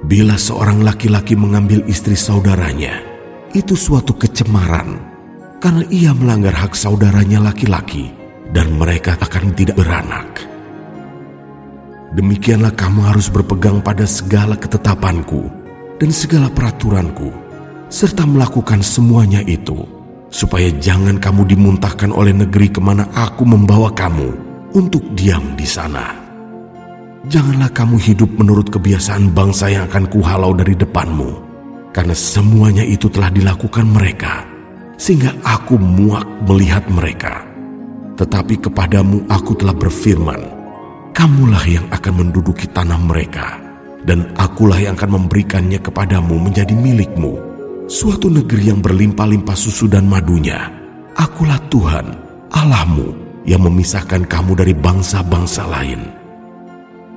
Bila seorang laki-laki mengambil istri saudaranya, itu suatu kecemaran, karena ia melanggar hak saudaranya laki-laki, dan mereka akan tidak beranak. Demikianlah kamu harus berpegang pada segala ketetapanku dan segala peraturanku, serta melakukan semuanya itu, supaya jangan kamu dimuntahkan oleh negeri kemana aku membawa kamu untuk diam di sana. Janganlah kamu hidup menurut kebiasaan bangsa yang akan kuhalau dari depanmu, karena semuanya itu telah dilakukan mereka, sehingga aku muak melihat mereka. Tetapi kepadamu aku telah berfirman, kamulah yang akan menduduki tanah mereka, dan akulah yang akan memberikannya kepadamu menjadi milikmu, suatu negeri yang berlimpah-limpah susu dan madunya. Akulah Tuhan, Allahmu, yang memisahkan kamu dari bangsa-bangsa lain.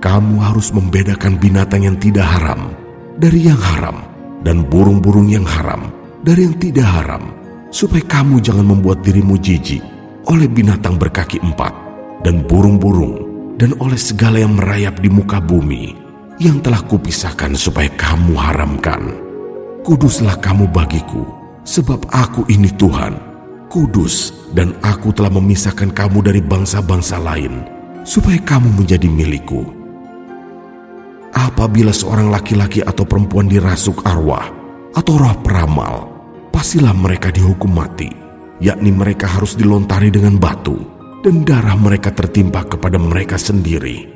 Kamu harus membedakan binatang yang tidak haram dari yang haram, dan burung-burung yang haram dari yang tidak haram, supaya kamu jangan membuat dirimu jijik oleh binatang berkaki 4 dan burung-burung, dan oleh segala yang merayap di muka bumi yang telah kupisahkan supaya kamu haramkan. Kuduslah kamu bagiku, sebab aku ini Tuhan, kudus, dan aku telah memisahkan kamu dari bangsa-bangsa lain, supaya kamu menjadi milikku. Apabila seorang laki-laki atau perempuan dirasuk arwah atau roh peramal, pastilah mereka dihukum mati, yakni mereka harus dilontari dengan batu, dan darah mereka tertimpa kepada mereka sendiri.